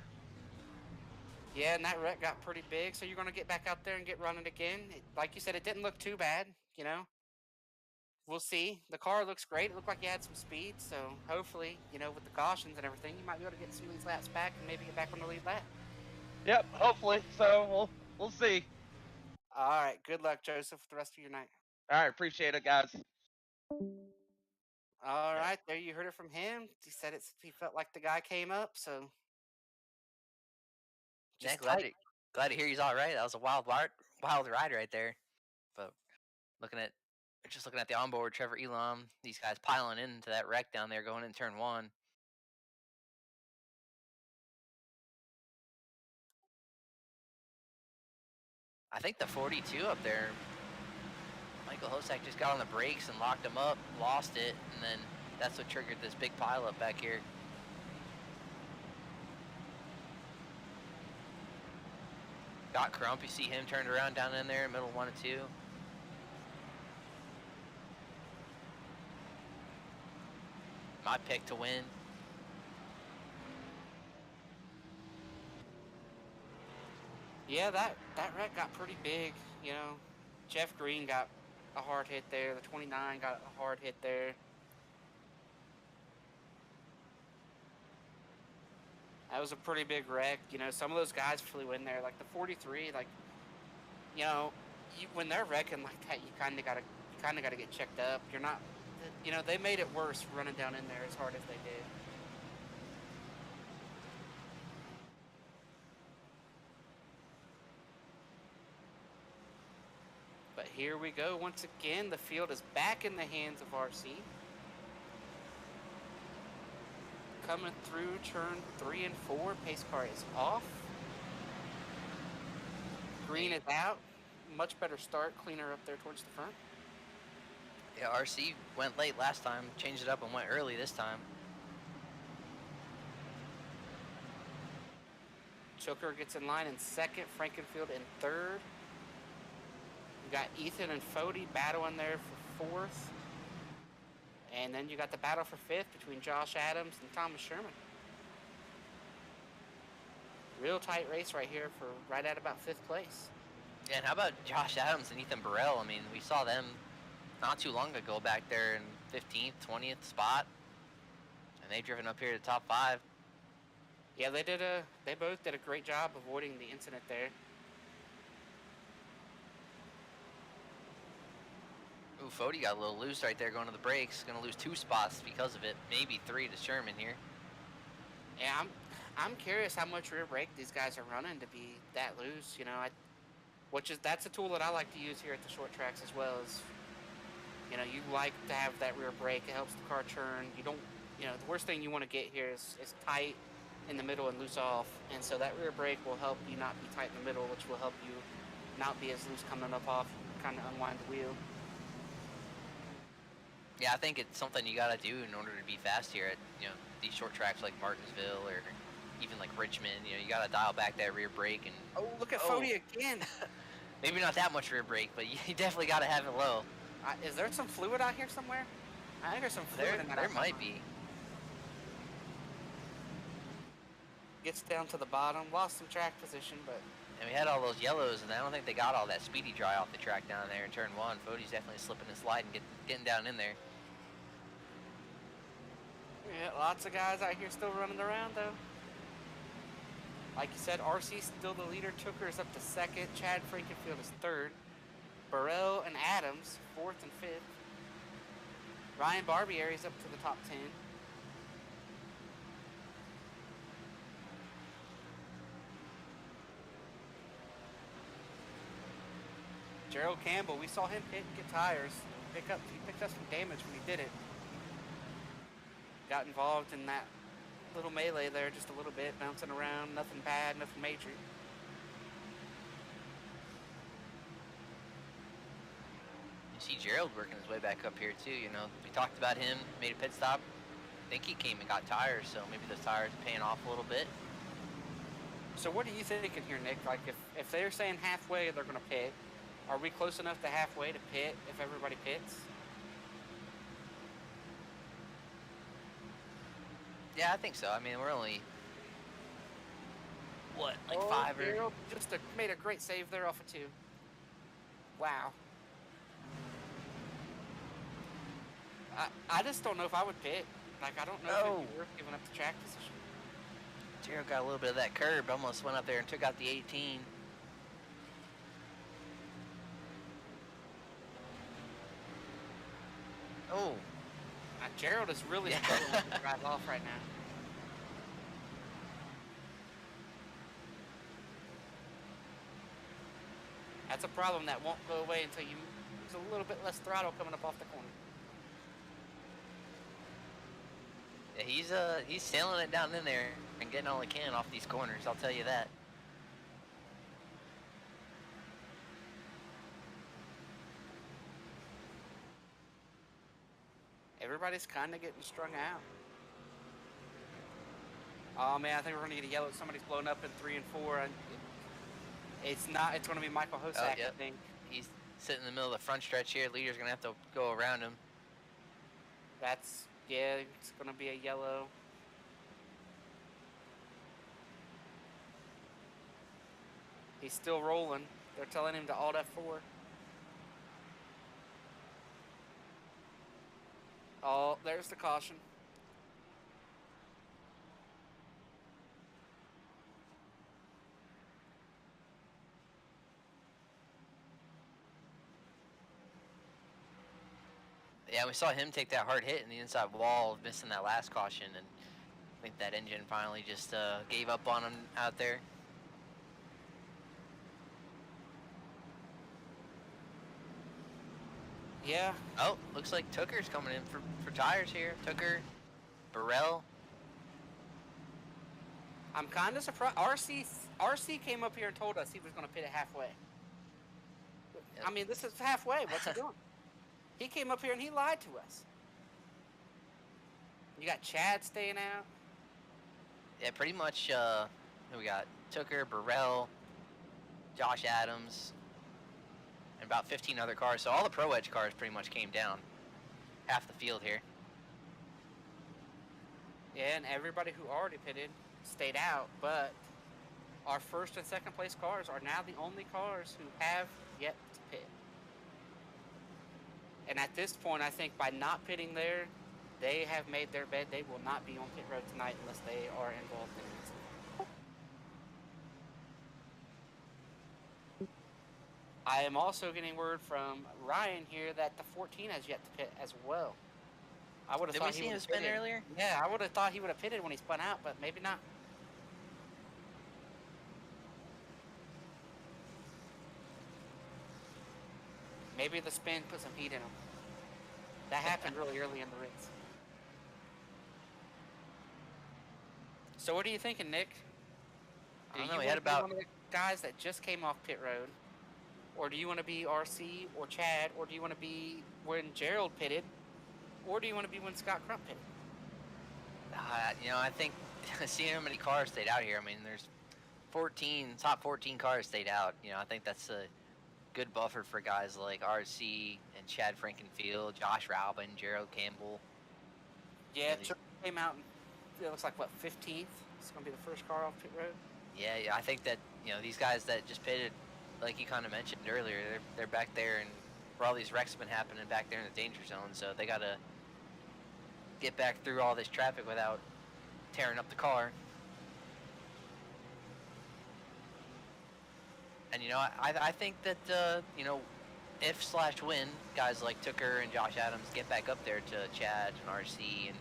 A: Yeah, and that wreck got pretty big, so you're going to get back out there and get running again. Like you said, it didn't look too bad, you know. We'll see. The car looks great. It looked like you had some speed, so hopefully, you know, with the cautions and everything, you might be able to get some of these laps back and maybe get back on the lead lap.
E: Yep, hopefully. So we'll see.
A: All right. Good luck, Joseph, with the rest of your night.
E: All right, appreciate it, guys.
A: All right, there you heard it from him. He said he felt like the guy came up, so...
B: Yeah, glad to hear he's all right. That was a wild ride right there. But just looking at the onboard, Trevor Elam, these guys piling into that wreck down there going in turn 1. I think the 42 up there, Michael Hosak just got on the brakes and locked him up, lost it, and then that's what triggered this big pileup back here. Got Crump, you see him turned around down in there, middle 1 and 2. My pick to win.
A: Yeah, that wreck got pretty big, you know. Jeff Green got a hard hit there. The 29 got a hard hit there. That was a pretty big wreck. You know, some of those guys flew in there. Like the 43, like, you know, when they're wrecking like that, you kind of gotta get checked up. You're not, you know, they made it worse running down in there as hard as they did. But here we go. Once again, the field is back in the hands of RC. Coming through turn 3 and 4. Pace car is off. Green is out. Much better start. Cleaner up there towards the front.
B: Yeah, RC went late last time, changed it up and went early this time.
A: Chooker gets in line in second. Frankenfield in third. We got Ethan and Fody battling there for fourth. And then you got the battle for fifth between Josh Adams and Thomas Sherman. Real tight race right here for right at about 5th place.
B: Yeah, and how about Josh Adams and Ethan Burrell? I mean, we saw them not too long ago back there in 15th, 20th spot, and they've driven up here to top 5.
A: Yeah, they both did a great job avoiding the incident there.
B: Ooh, Fody got a little loose right there going to the brakes. Going to lose 2 spots because of it. Maybe 3 to Sherman here.
A: Yeah, I'm curious how much rear brake these guys are running to be that loose. You know, that's a tool that I like to use here at the short tracks as well. Is, you know, you like to have that rear brake. It helps the car turn. You don't, you know, the worst thing you want to get here is tight in the middle and loose off. And so that rear brake will help you not be tight in the middle, which will help you not be as loose coming up off. Kind of unwind the wheel.
B: Yeah, I think it's something you got to do in order to be fast here at, you know, these short tracks like Martinsville or even like Richmond. You know, you got to dial back that rear brake. And
A: oh, look at Fody again.
B: Maybe not that much rear brake, but you definitely got to have it low.
A: Is there some fluid out here somewhere? I think there's some fluid in that.
B: There might be.
A: Gets down to the bottom, lost some track position, but...
B: And we had all those yellows, and I don't think they got all that speedy dry off the track down there in turn 1. Fody's definitely slipping and sliding, getting down in there.
A: Yeah, lots of guys out here still running around, though. Like you said, RC's still the leader. Tooker's up to 2nd. Chad Frankenfield is 3rd. Burrell and Adams, 4th and 5th. Ryan Barbieri's up to the top 10. Gerald Campbell, we saw him get tires. He picked up some damage when he did it. Got involved in that little melee there just a little bit, bouncing around, nothing bad, nothing major.
B: You see Gerald working his way back up here too. You know, we talked about him, made a pit stop. I think he came and got tires, so maybe those tires are paying off a little bit.
A: So what are you thinking here, Nick? Like if they're saying halfway they're going to pit, are we close enough to halfway to pit if everybody pits?
B: Yeah, I think so. I mean, we're only, what, like 5 or...
A: Gerald just made a great save there off of 2. Wow. I just don't know if I would pit. Like, I don't know if it'd be worth giving up the track position.
B: Gerald got a little bit of that curb, almost went up there and took out the 18. Oh.
A: Gerald is really struggling to drive off right now. That's a problem that won't go away until you use a little bit less throttle coming up off the corner.
B: Yeah, he's sailing it down in there and getting all he can off these corners, I'll tell you that.
A: Everybody's kind of getting strung out. Oh man, I think we're going to get a yellow. Somebody's blown up in 3 and 4. And it's going to be Michael Hosack,
B: yep.
A: I think.
B: He's sitting in the middle of the front stretch here. Leader's going to have to go around him.
A: Yeah, it's going to be a yellow. He's still rolling. They're telling him to Alt F4. Oh, there's the caution.
B: Yeah, we saw him take that hard hit in the inside wall, missing that last caution, and I think that engine finally just gave up on him out there.
A: Yeah.
B: Oh, looks like Tooker's coming in for tires here. Tooker, Burrell.
A: I'm kind of surprised. RC came up here and told us he was going to pit it halfway.
B: Yep.
A: I mean, this is halfway. What's he doing? He came up here and he lied to us. You got Chad staying out.
B: Yeah, pretty much. We got Tooker, Burrell, Josh Adams, and about 15 other cars. So all the Pro Edge cars pretty much came down. Half the field here.
A: Yeah, and everybody who already pitted stayed out, but our first and second place cars are now the only cars who have yet to pit. And at this point, I think by not pitting there, they have made their bed. They will not be on pit road tonight unless they are involved in an accident. I am also getting word from Ryan here that the 14 has yet to pit as well. I would have
B: Did
A: thought
B: we see
A: he
B: him
A: would have
B: spin
A: pitted
B: earlier?
A: Yeah, I would have thought he would have pitted when he spun out, but maybe not. Maybe the spin put some heat in him. That happened really early in the race. So what are you thinking, Nick?
B: I don't
A: Do
B: know.
A: you
B: We
A: want
B: had
A: to be
B: about
A: one of the guys that just came off pit road? Or do you want to be RC or Chad? Or do you want to be when Gerald pitted? Or do you want to be when Scott Crump pitted?
B: I think seeing how many cars stayed out here. I mean, there's top 14 cars stayed out. I think that's a good buffer for guys like RC and Chad Frankenfield, Josh Raubin, Gerald Campbell.
A: Yeah,
B: these-
A: Chuck came out and it looks like, what, 15th? It's going to be the first car off pit road.
B: Yeah, I think that these guys that just pitted, like you kind of mentioned earlier, they're back there, and where all these wrecks have been happening back there in the danger zone, so they gotta get back through all this traffic without tearing up the car. And I think that if/when guys like Tooker and Josh Adams get back up there to Chad and RC, and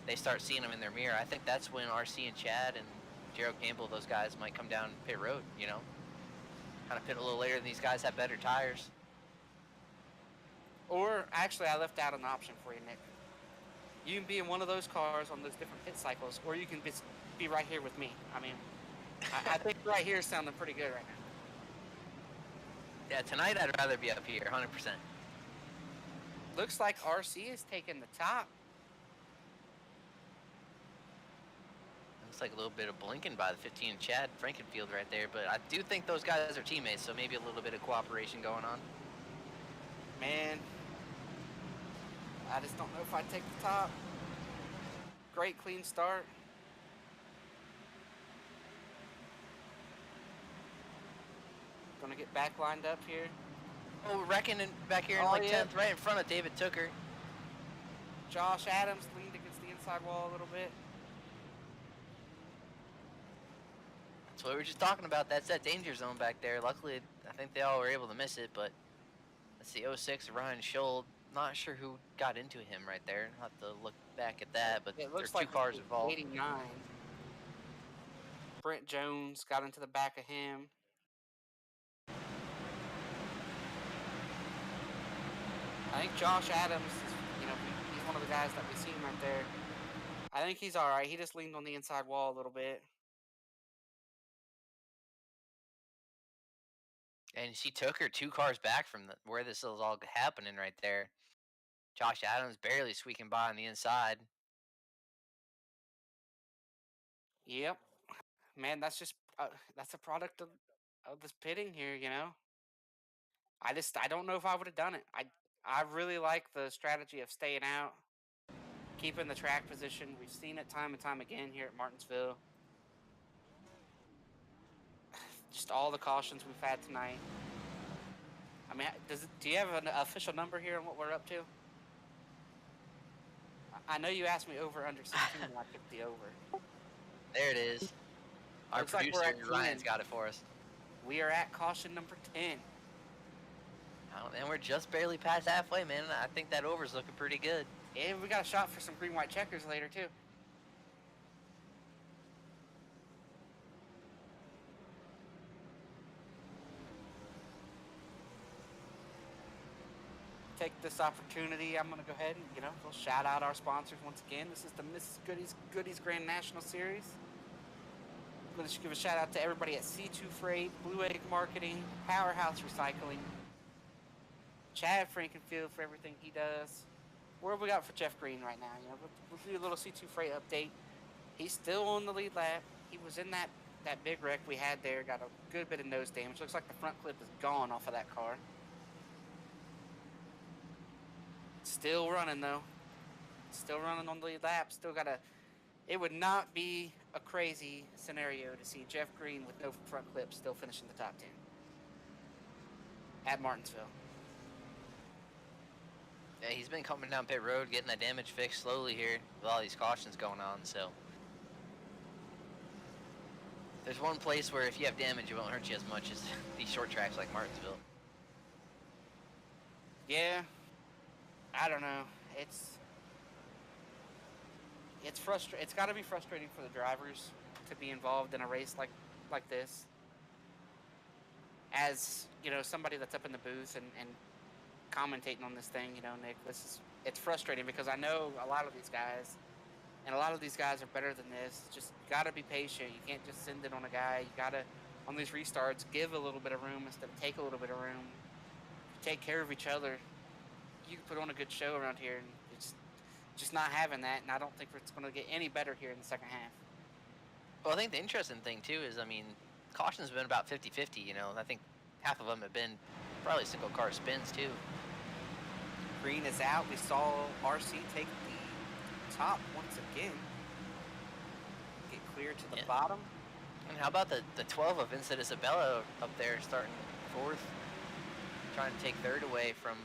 B: they start seeing them in their mirror, I think that's when RC and Chad and Gerald Campbell, those guys might come down pit road. Kind of pit a little later than these guys have better tires.
A: Or, actually, I left out an option for you, Nick. You can be in one of those cars on those different pit cycles, or you can be right here with me. I mean, I think right here is sounding pretty good right now.
B: Yeah, tonight I'd rather be up here, 100%.
A: Looks like RC is taking the top.
B: Looks like a little bit of blinking by the 15 Chad Frankenfield right there, but I do think those guys are teammates, so maybe a little bit of cooperation going on.
A: Man, I just don't know if I'd take the top. Great clean start. Gonna get back lined up here.
B: Oh, wrecking back here in
A: Oh,
B: like
A: yeah.
B: 10th, right in front of David Tooker.
A: Josh Adams leaned against the inside wall a little bit.
B: That's what we were just talking about. That's that danger zone back there. Luckily, I think they all were able to miss it, but that's the 06 Ryan Scholl. Not sure who got into him right there. I'll have to look back at that, but
A: It
B: there's
A: looks
B: two
A: like
B: cars involved.
A: 89. Brent Jones got into the back of him. I think Josh Adams is, he's one of the guys that we seen right there. I think he's all right. He just leaned on the inside wall a little bit.
B: And you see Tooker 2 cars back from where this is all happening right there. Josh Adams barely squeaking by on the inside.
A: Yep. Man, that's just that's a product of this pitting here, I don't know if I would have done it. I really like the strategy of staying out, keeping the track position. We've seen it time and time again here at Martinsville. Just all the cautions we've had tonight. I mean, do you have an official number here on what we're up to? I know you asked me over under 16, and I picked the over.
B: There it is. Our
A: Looks like we're
B: producer,
A: at
B: Ryan's
A: 10.
B: got it for us.
A: We are at caution number 10.
B: Oh, and we're just barely past halfway, man. I think that over's looking pretty good.
A: And we got a shot for some green-white checkers later, too. Take this opportunity. I'm going to go ahead and, we'll shout out our sponsors once again. This is the Mrs. Goody's Grand National Series. I'm going to give a shout out to everybody at C2 Freight, Blue Egg Marketing, Powerhouse Recycling, Chad Frankenfield for everything he does. What have we got for Jeff Green right now? We'll do a little C2 Freight update. He's still on the lead lap. He was in that big wreck we had there. Got a good bit of nose damage. Looks like the front clip is gone off of that car. Still running though. Still running on the lead lap. Still got it would not be a crazy scenario to see Jeff Green with no front clips still finishing the top 10 at Martinsville.
B: Yeah, he's been coming down pit road, getting that damage fixed slowly here with all these cautions going on. So there's one place where if you have damage, it won't hurt you as much as these short tracks like Martinsville.
A: Yeah, I don't know. It's frustrating. It's got to be frustrating for the drivers to be involved in a race like this. As you know, somebody that's up in the booth and commentating on this thing, you know, Nick, it's frustrating because I know a lot of these guys, and a lot of these guys are better than this. Just got to be patient. You can't just send it on a guy. You got to, on these restarts, give a little bit of room instead of take a little bit of room. Take care of each other. You can put on a good show around here, and it's just not having that, and I don't think it's going to get any better here in the second half.
B: Well, I think the interesting thing, too, is, I mean, caution's been about 50-50, you know. I think half of them have been probably single car spins, too.
A: Green is out. We saw RC take the top once again. Get clear to the bottom.
B: And how about the 12 of Vincent Isabella up there starting fourth? Trying to take third away from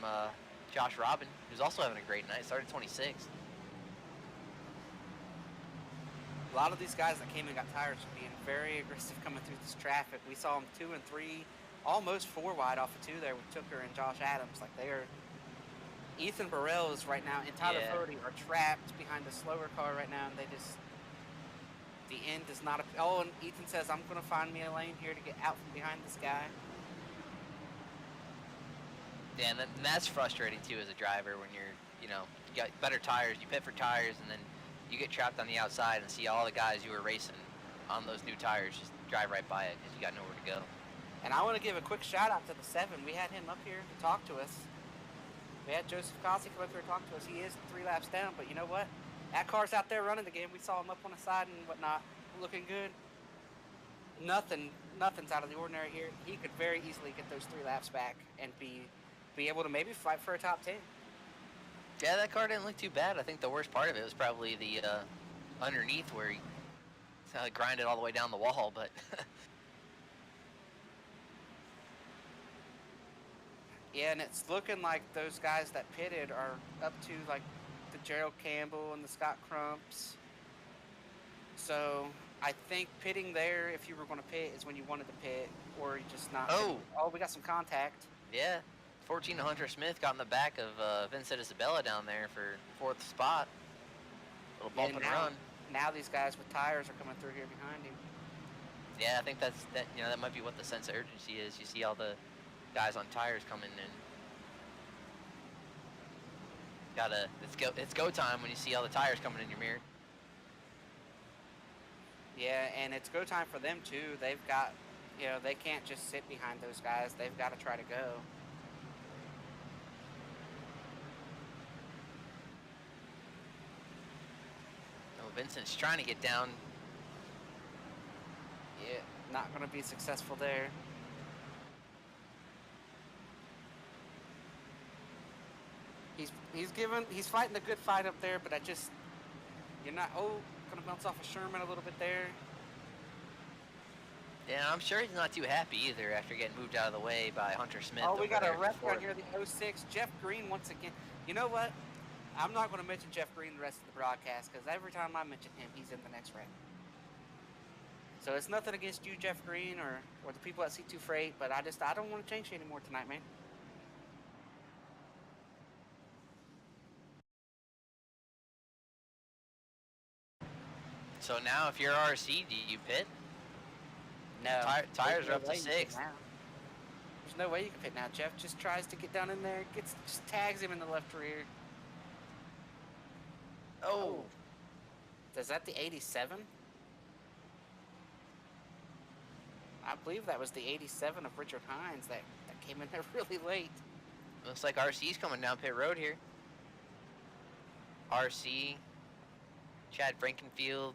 B: Josh Robin, who's also having a great night. Started 26th.
A: A lot of these guys that came and got tires are being very aggressive coming through this traffic. We saw them 2 and 3, almost 4 wide off of 2 there with Tooker and Josh Adams. Like they are. Ethan Burrell is right now, and Tyler Fody are trapped behind the slower car right now, and they just. The end does not. Oh, and Ethan says, "I'm going to find me a lane here to get out from behind this guy."
B: Yeah, and that's frustrating too as a driver when you're, you know, you got better tires, you pit for tires, and then you get trapped on the outside and see all the guys you were racing on those new tires just drive right by it because you got nowhere to go.
A: And I want to give a quick shout out to the 7. We had him up here to talk to us. We had Joseph Kossi come up here to talk to us. He is 3 laps down, but you know what? That car's out there running the game. We saw him up on the side and whatnot, looking good. Nothing's out of the ordinary here. He could very easily get those 3 laps back and be able to maybe fight for a top 10.
B: Yeah, that car didn't look too bad. I think the worst part of it was probably the underneath where he grinded all the way down the wall, but
A: yeah, and it's looking like those guys that pitted are up to like the Gerald Campbell and the Scott Crumps. So I think pitting there, if you were going to pit, is when you wanted to pit, or you just not.
B: Oh,
A: we got some contact.
B: Yeah, 14 Hunter Smith got in the back of Vincent Isabella down there for 4th spot. Little bump and run.
A: Now these guys with tires are coming through here behind him.
B: Yeah, I think that might be what the sense of urgency is. You see all the guys on tires coming in. It's go time when you see all the tires coming in your mirror.
A: Yeah, and it's go time for them too. They've got, they can't just sit behind those guys. They've got to try to go.
B: Oh, Vincent's trying to get down.
A: Yeah, not going to be successful there. He's fighting a good fight up there, but you're not, gonna bounce off of Sherman a little bit there.
B: Yeah, I'm sure he's not too happy either after getting moved out of the way by Hunter Smith.
A: Oh, we got a ref right here, the 06, Jeff Green once again. You know what? I'm not going to mention Jeff Green the rest of the broadcast because every time I mention him, he's in the next wreck. So it's nothing against you, Jeff Green, or the people at C2 Freight, but I don't want to change you anymore tonight, man.
B: So now, if you're RC, do you pit?
A: No.
B: Tires are up to 6th.
A: There's no way you can pit now. Jeff just tries to get down in there, just tags him in the left rear.
B: Oh.
A: Is that the 87? I believe that was the 87 of Richard Hines that came in there really late.
B: Looks like RC's coming down pit road here. RC, Chad Frankenfield.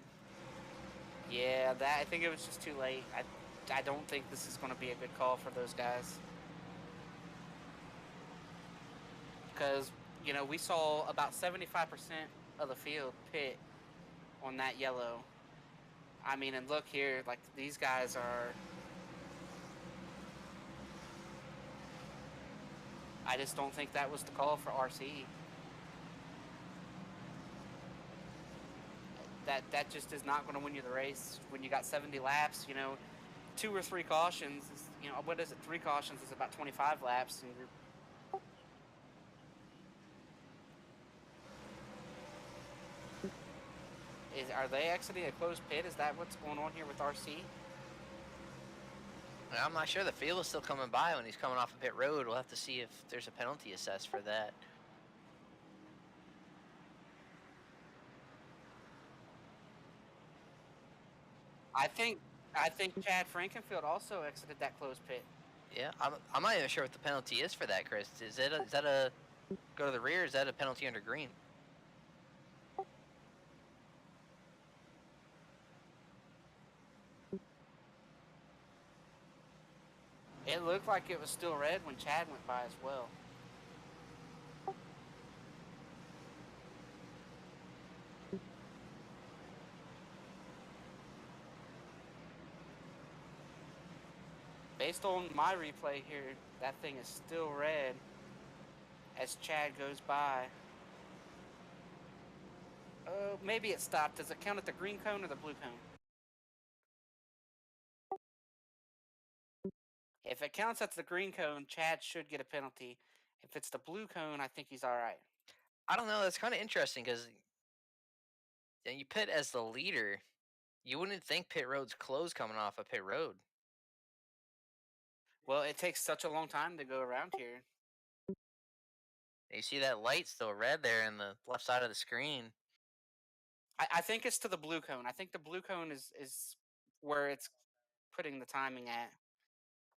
A: Yeah, I think it was just too late. I don't think this is going to be a good call for those guys. Because, we saw about 75% of the field pit on that yellow. I mean, and look here, like these guys are. I just don't think that was the call for RC. That just is not going to win you the race when you got 70 laps. You know, 2 or 3 cautions. Is, you know, what is it? 3 cautions is about 25 laps, and you're. Are they exiting a closed pit? Is that what's going on here with RC?
B: I'm not sure. The field is still coming by when he's coming off a pit road. We'll have to see if there's a penalty assessed for that.
A: I think Chad Frankenfield also exited that closed pit.
B: Yeah, I'm not even sure what the penalty is for that, Chris. Is that a go to the rear? Or is that a penalty under green?
A: It looked like it was still red when Chad went by as well. Based on my replay here, that thing is still red as Chad goes by. Maybe it stopped. Does it count at the green cone or the blue cone? If it counts at the green cone, Chad should get a penalty. If it's the blue cone, I think he's all right.
B: I don't know. That's kind of interesting because you pit as the leader. You wouldn't think pit road's closed coming off a pit road.
A: Well, it takes such a long time to go around here.
B: You see that light still red there in the left side of the screen.
A: I think it's to the blue cone. I think the blue cone is where it's putting the timing at.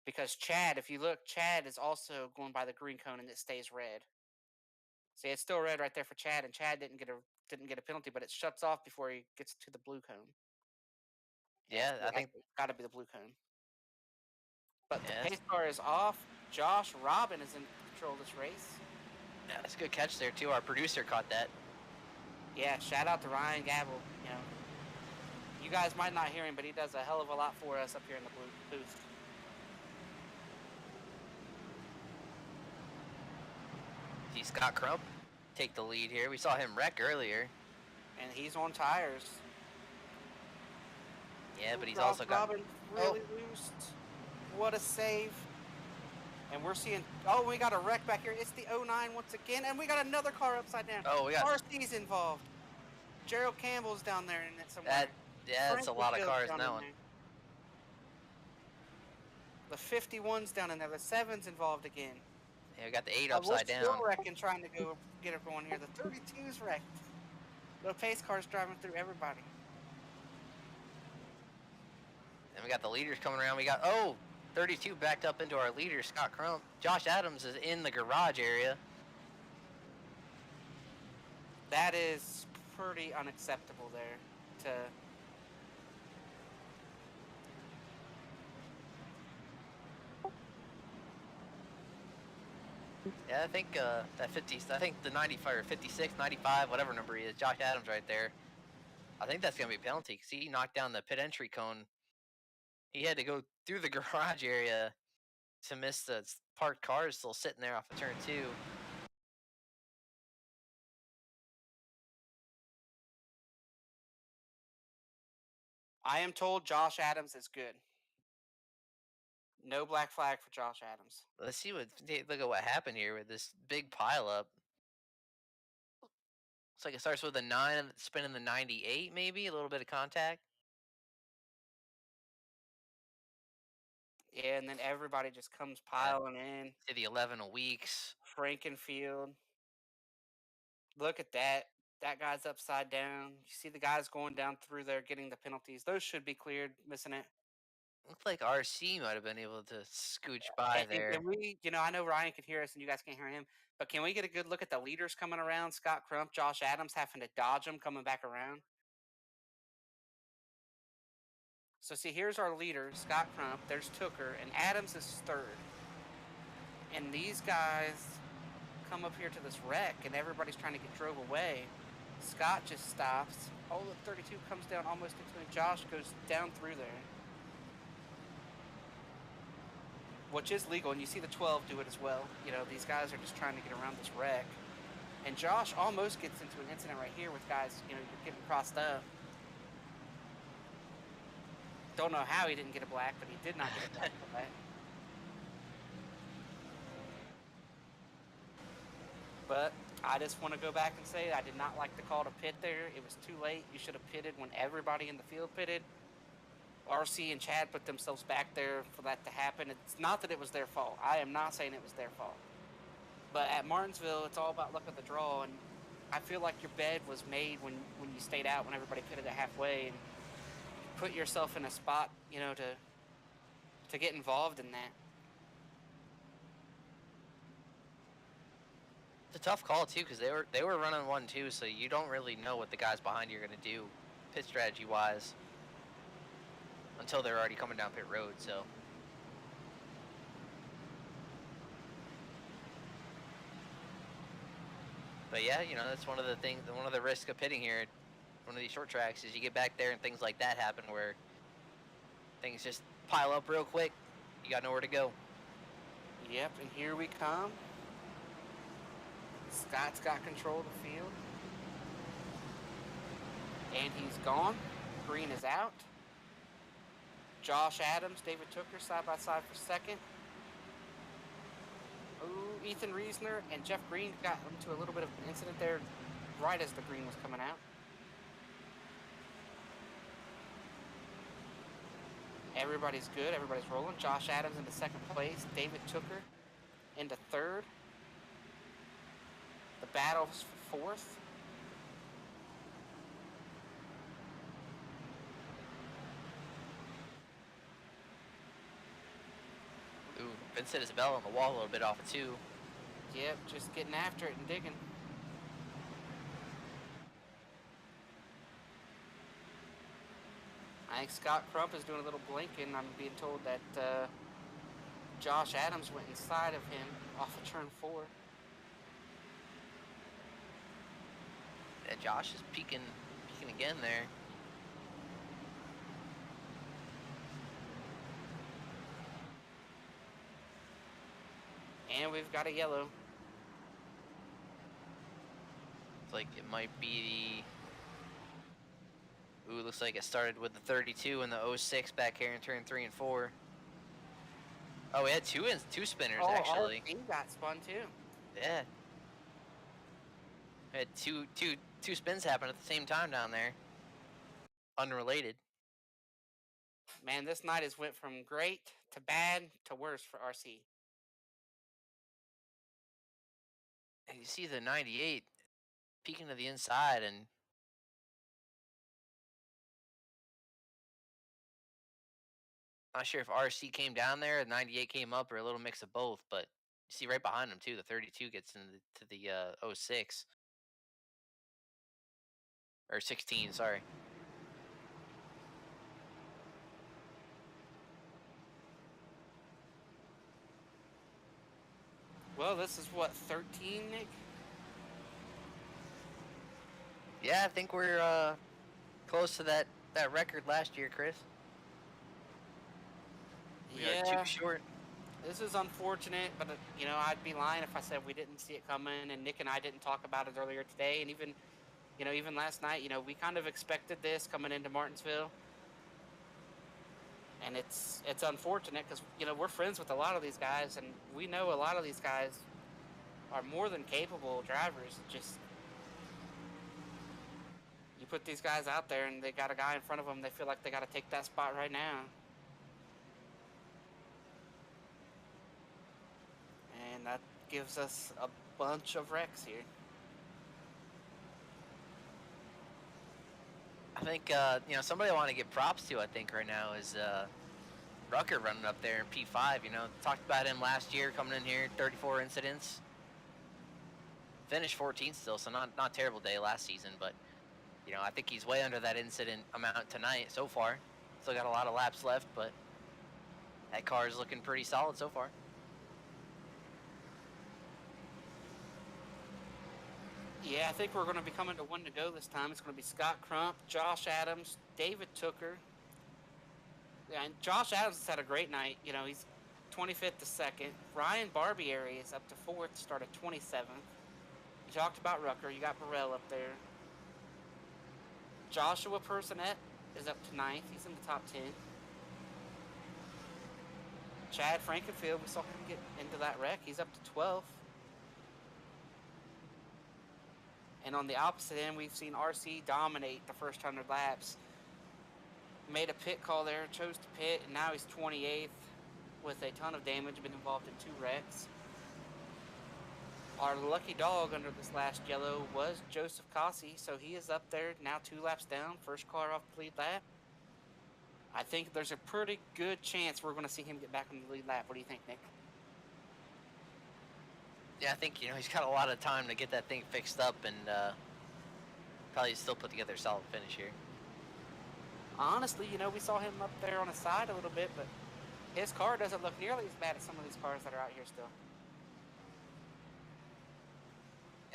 A: Because Chad, if you look, Chad is also going by the green cone and it stays red. See, it's still red right there for Chad, and Chad didn't get a penalty, but it shuts off before he gets to the blue cone.
B: Yeah, I think
A: it's got to be the blue cone. But
B: yeah,
A: the pace car is off. Josh Robin is in control of this race.
B: Yeah, that's a good catch there too. Our producer caught that.
A: Yeah, shout out to Ryan Gabble. You know, you guys might not hear him, but he does a hell of a lot for us up here in the booth.
B: See Scott Crump take the lead here. We saw him wreck earlier.
A: And he's on tires.
B: Yeah, but he's also got...
A: Robin really loose. What a save. And we're seeing... Oh, we got a wreck back here. It's the 09 once again. And we got another car upside down.
B: Oh, we got...
A: RC's involved. Gerald Campbell's down there in it somewhere.
B: Yeah, that's a lot of cars in that one.
A: The 51's down in there. The 7's involved again.
B: Yeah, we got the 8 upside down.
A: We're still wrecking, trying to go get her going here. The 32's wrecked. The pace car's driving through everybody.
B: And we got the leaders coming around. We got, 32 backed up into our leader, Scott Crump. Josh Adams is in the garage area.
A: That is pretty unacceptable there to...
B: Yeah, I think that 50, I think the 95 or 56, 95, whatever number he is, Josh Adams right there. I think that's going to be a penalty because he knocked down the pit entry cone. He had to go through the garage area to miss the parked cars still sitting there off of turn 2.
A: I am told Josh Adams is good. No black flag for Josh Adams.
B: Let's see look at what happened here with this big pileup. Looks like it starts with a 9 and spinning the 98, maybe a little bit of contact.
A: Yeah, and then everybody just comes piling in.
B: To the 11 weeks.
A: Frankenfield. Look at that. That guy's upside down. You see the guys going down through there getting the penalties. Those should be cleared, missing it.
B: Looks like RC might have been able to scooch by there.
A: Can we, I know Ryan can hear us and you guys can't hear him, but can we get a good look at the leaders coming around? Scott Crump, Josh Adams having to dodge them coming back around. So see, here's our leader, Scott Crump. There's Tooker, and Adams is third. And these guys come up here to this wreck, and everybody's trying to get drove away. Scott just stops. Oh, look, 32 comes down almost into him. Josh goes down through there. Which is legal, and you see the 12 do it as well. You know, these guys are just trying to get around this wreck. And Josh almost gets into an incident right here with guys, you know, getting crossed up. Don't know how he didn't get a black, but he did not get a black. But I just want to go back and say I did not like the call to pit there. It was too late. You should have pitted when everybody in the field pitted. RC and Chad put themselves back there for that to happen. It's not that it was their fault. I am not saying it was their fault. But at Martinsville, it's all about luck of the draw, and I feel like your bed was made when you stayed out, when everybody pitted it halfway, and put yourself in a spot, you know, to get involved in that.
B: It's a tough call too, because they were running 1-2, so you don't really know what the guys behind you are gonna do, pit strategy wise, until they're already coming down pit road. So. But yeah, you know, that's one of the things, one of the risks of pitting here, one of these short tracks, is you get back there and things like that happen where things just pile up real quick. You got nowhere to go.
A: Yep, and here we come. Scott's got control of the field. And he's gone. Green is out. Josh Adams, David Tooker side by side for second. Ooh, Ethan Reisner and Jeff Green got into a little bit of an incident there right as the green was coming out. Everybody's good. Everybody's rolling. Josh Adams into second place. David Tooker into third. The battle's for fourth.
B: Ooh, Vincent Isabella on the wall a little bit off of 2.
A: Yep, just getting after it and digging. I think Scott Crump is doing a little blinking. I'm being told that Josh Adams went inside of him off of turn 4.
B: Yeah, Josh is peeking again there.
A: And we've got a yellow.
B: It's like it might be the... Ooh, looks like it started with the 32 and the 06 back here in turn 3 and 4. Oh, we had two spinners, actually.
A: Oh, he got spun too.
B: Yeah. We had two spins happen at the same time down there. Unrelated.
A: Man, this night has went from great to bad to worse for RC.
B: And you see the 98 peeking to the inside, and not sure if RC came down there, the 98 came up, or a little mix of both, but you see right behind him too, the 32 gets into the 06. Or 16, sorry.
A: Well, this is what, 13, Nick?
B: Yeah, I think we're close to that record last year, Chris. We are 2 short.
A: This is unfortunate, but you know, I'd be lying if I said we didn't see it coming, and Nick and I didn't talk about it earlier today, and even, you know, even last night, you know, we kind of expected this coming into Martinsville. And it's unfortunate because, you know, we're friends with a lot of these guys, and we know a lot of these guys are more than capable drivers. Just, you put these guys out there and they got a guy in front of them, they feel like they got to take that spot right now. And that gives us a bunch of wrecks here.
B: I think, you know, somebody I want to give props to, I think, right now is Rucker running up there in P5. You know, talked about him last year coming in here, 34 incidents. Finished 14th still, so not terrible day last season, but, you know, I think he's way under that incident amount tonight so far. Still got a lot of laps left, but that car is looking pretty solid so far.
A: Yeah, I think we're going to be coming to one to go this time. It's going to be Scott Crump, Josh Adams, David Tooker. Yeah, and Josh Adams has had a great night. You know, he's 25th to 2nd. Ryan Barbieri is up to 4th, started 27th. You talked about Rucker. You got Burrell up there. Joshua Personette is up to 9th. He's in the top 10. Chad Frankenfield, we saw him get into that wreck. He's up to 12th. And on the opposite end, we've seen RC dominate the first 100 laps. Made a pit call there, chose to pit, and now he's 28th with a ton of damage, been involved in 2 wrecks. Our lucky dog under this last yellow was Joseph Cossey, so he is up there now 2 laps down, first car off the lead lap. I think there's a pretty good chance we're going to see him get back on the lead lap. What do you think, Nick?
B: Yeah, I think he's got a lot of time to get that thing fixed up and probably still put together a solid finish here.
A: Honestly, we saw him up there on his side a little bit, but his car doesn't look nearly as bad as some of these cars that are out here still.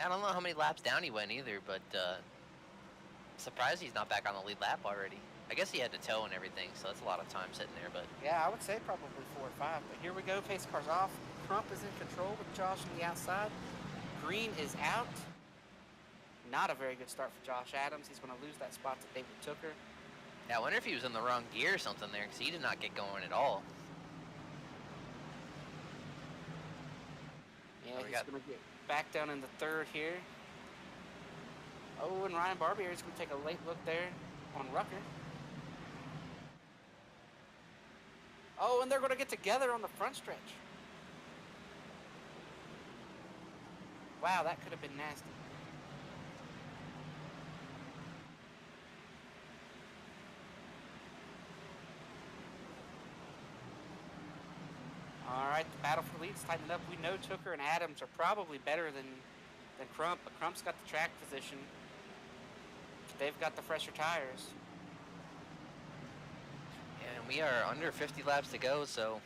B: I don't know how many laps down he went either, but surprised he's not back on the lead lap already. I guess he had to tow and everything, so that's a lot of time sitting there. But
A: yeah, I would say probably 4 or 5. But here we go, pace car's off. Crump is in control with Josh on the outside. Green is out. Not a very good start for Josh Adams. He's going to lose that spot to David Tooker.
B: Yeah, I wonder if he was in the wrong gear or something there, because he did not get going at all.
A: Yeah, he's going to get back down in the 3rd here. Oh, and Ryan Barbier is going to take a late look there on Rucker. Oh, and they're going to get together on the front stretch. Wow, that could have been nasty. All right, the battle for the lead's tightened up. We know Tooker and Adams are probably better than Crump, but Crump's got the track position. They've got the fresher tires.
B: And we are under 50 laps to go, so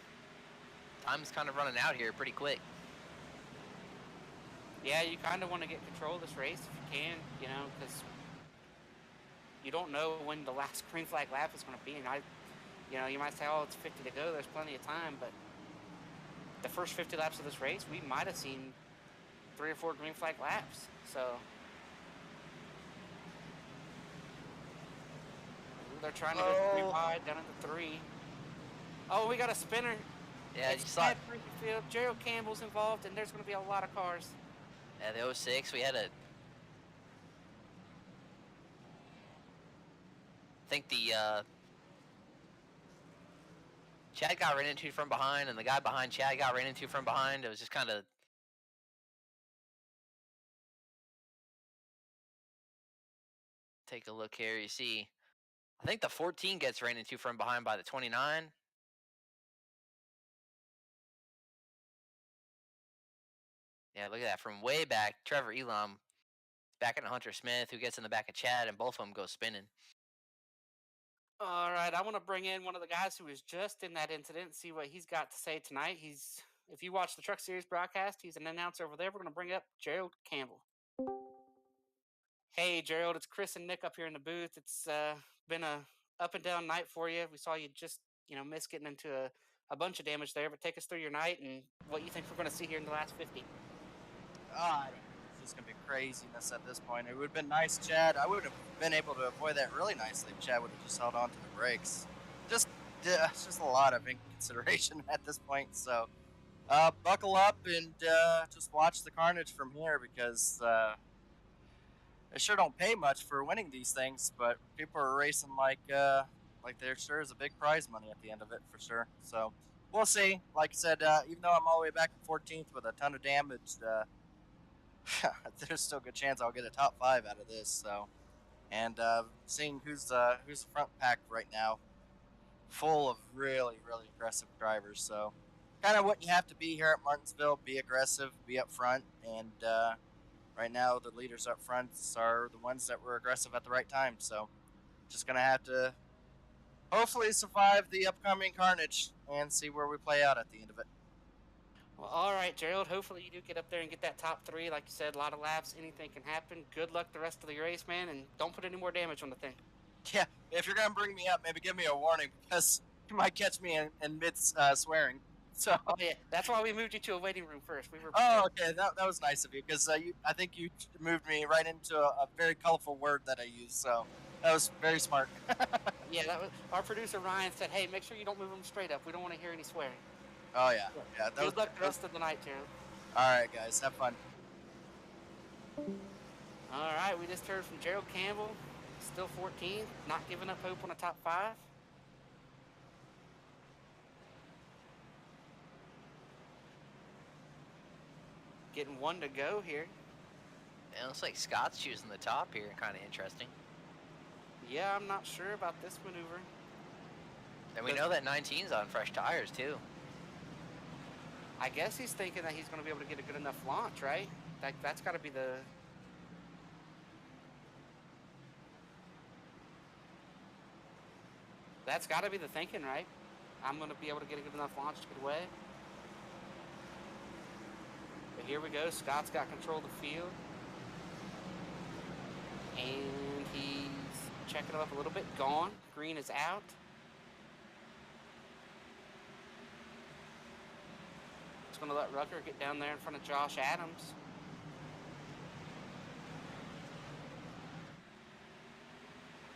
B: time's kind of running out here pretty quick.
A: Yeah, you kind of want to get control of this race if you can, because you don't know when the last green flag lap is going to be. And you might say, oh, it's 50 to go. There's plenty of time, but the first 50 laps of this race, we might have seen 3 or 4 green flag laps. So they're trying to go 3 wide down into 3. Oh, we got a spinner.
B: Yeah,
A: it's
B: you saw it.
A: Gerald Campbell's involved, and there's going to be a lot of cars.
B: Yeah, the 06, we had I think the Chad got ran into from behind, and the guy behind Chad got ran into from behind. It was just kind of take a look here. You see, I think the 14 gets ran into from behind by the 29. Yeah, look at that. From way back, Trevor Elam back at Hunter Smith, who gets in the back of Chad, and both of them go spinning.
A: All right, I want to bring in one of the guys who was just in that incident and see what he's got to say tonight. If you watch the Truck Series broadcast, he's an announcer over there. We're going to bring up Gerald Campbell. Hey, Gerald, it's Chris and Nick up here in the booth. It's been a up and down night for you. We saw you just, miss getting into a bunch of damage there, but take us through your night and what you think we're going to see here in the last 50.
F: It's just going to be craziness at this point. It would have been nice, Chad. I would have been able to avoid that really nicely if Chad would have just held on to the brakes. It's just a lot of inconsideration at this point. So buckle up and just watch the carnage from here, because they sure don't pay much for winning these things, but people are racing like there sure is a big prize money at the end of it for sure. So we'll see. Like I said, even though I'm all the way back in 14th with a ton of damage, there's still a good chance I'll get a top 5 out of this. So, and seeing who's the front pack right now, full of really, really aggressive drivers. So, kind of what you have to be here at Martinsville: be aggressive, be up front, and right now the leaders up front are the ones that were aggressive at the right time. So, just gonna have to hopefully survive the upcoming carnage and see where we play out at the end of it.
A: Well, all right, Gerald. Hopefully you do get up there and get that top 3. Like you said, a lot of laps. Anything can happen. Good luck the rest of the race, man, and don't put any more damage on the thing.
F: Yeah, if you're gonna bring me up, maybe give me a warning because you might catch me in mid swearing. So.
A: Oh yeah, that's why we moved you to a waiting room first. We were.
F: Oh, okay, that was nice of you because I think you moved me right into a very colorful word that I use. So that was very smart.
A: Yeah, that was our producer Ryan said, "Hey, make sure you don't move them straight up. We don't want to hear any swearing."
F: Oh yeah, yeah.
A: Good luck the rest of the night, Gerald.
F: All right, guys, have fun.
A: All right, we just heard from Gerald Campbell, still 14th, not giving up hope on a top 5. Getting 1 to go here.
B: It looks like Scott's choosing the top here. Kind of interesting.
A: Yeah, I'm not sure about this maneuver.
B: And we know that 19's on fresh tires too.
A: I guess he's thinking that he's going to be able to get a good enough launch, right? That's got to be the... That's got to be the thinking, right? I'm going to be able to get a good enough launch to get away. But here we go. Scott's got control of the field. And he's checking it up a little bit. Gone. Green is out. It's going to let Rucker get down there in front of Josh Adams.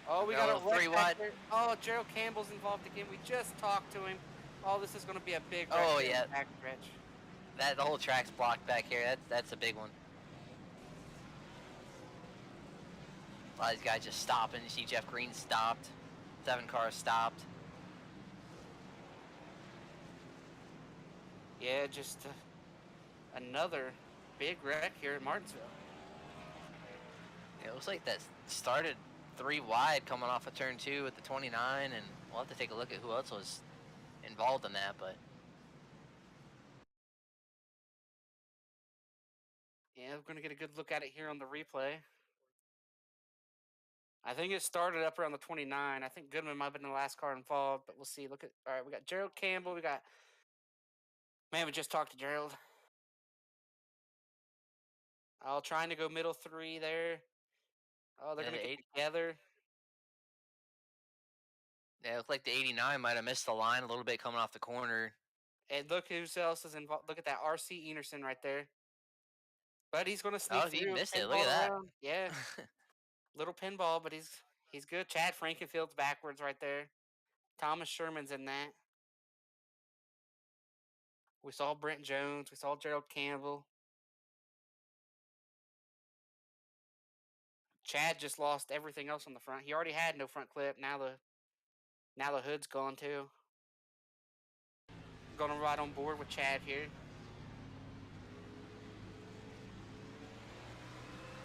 A: Oh, we got a
B: 3 wide.
A: there. Oh, Gerald Campbell's involved again. We just talked to him. Oh, this is going to be a big wreck
B: Oh,
A: here in
B: yeah.
A: the back stretch.
B: The whole track's blocked back here. That's a big one. A lot of these guys just stopping. You see Jeff Green stopped. 7 cars stopped.
A: Yeah, just another big wreck here at Martinsville.
B: It looks like that started 3 wide coming off of turn 2 at the 29, and we'll have to take a look at who else was involved in that, but
A: Yeah, we're going to get a good look at it here on the replay. I think it started up around the 29. I think Goodman might have been the last car involved, but we'll see. Look at, all right, we got Gerald Campbell. We got, man, we just talked to Gerald. Oh, trying to go middle 3 there. Oh, they're
B: Yeah,
A: going to
B: the
A: get together.
B: yeah, it looked like the 89 might have missed the line a little bit coming off the corner.
A: And look who else is involved. Look at that RC Enerson right there. But he's going to sneak
B: Oh, he
A: through.
B: missed it. Look at
A: pinball
B: that.
A: around. Yeah, little pinball, but he's good. Chad Frankenfield's backwards right there. Thomas Sherman's in that. We saw Brent Jones. We saw Gerald Campbell. Chad just lost everything else on the front. He already had no front clip. Now the hood's gone too. Gonna ride on board with Chad here.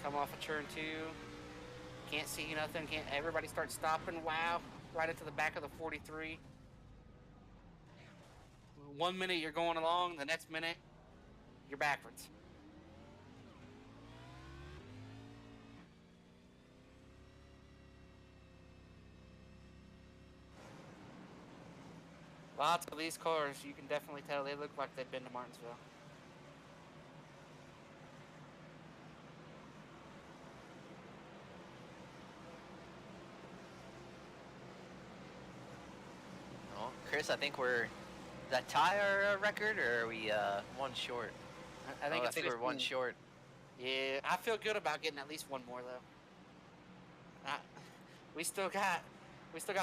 A: Come off of turn 2. Can't see nothing. Can't. Everybody starts stopping. Wow! Right into the back of the 43. 1 minute you're going along. The next minute you're backwards. Lots of these cars, you can definitely tell they look like they've been to Martinsville.
B: Well, Chris, I think is that tie our record, or are we 1 short?
A: I think
B: I
A: it's
B: think we're 1
A: 15.
B: short.
A: Yeah, I feel good about getting at least 1 more though. We still got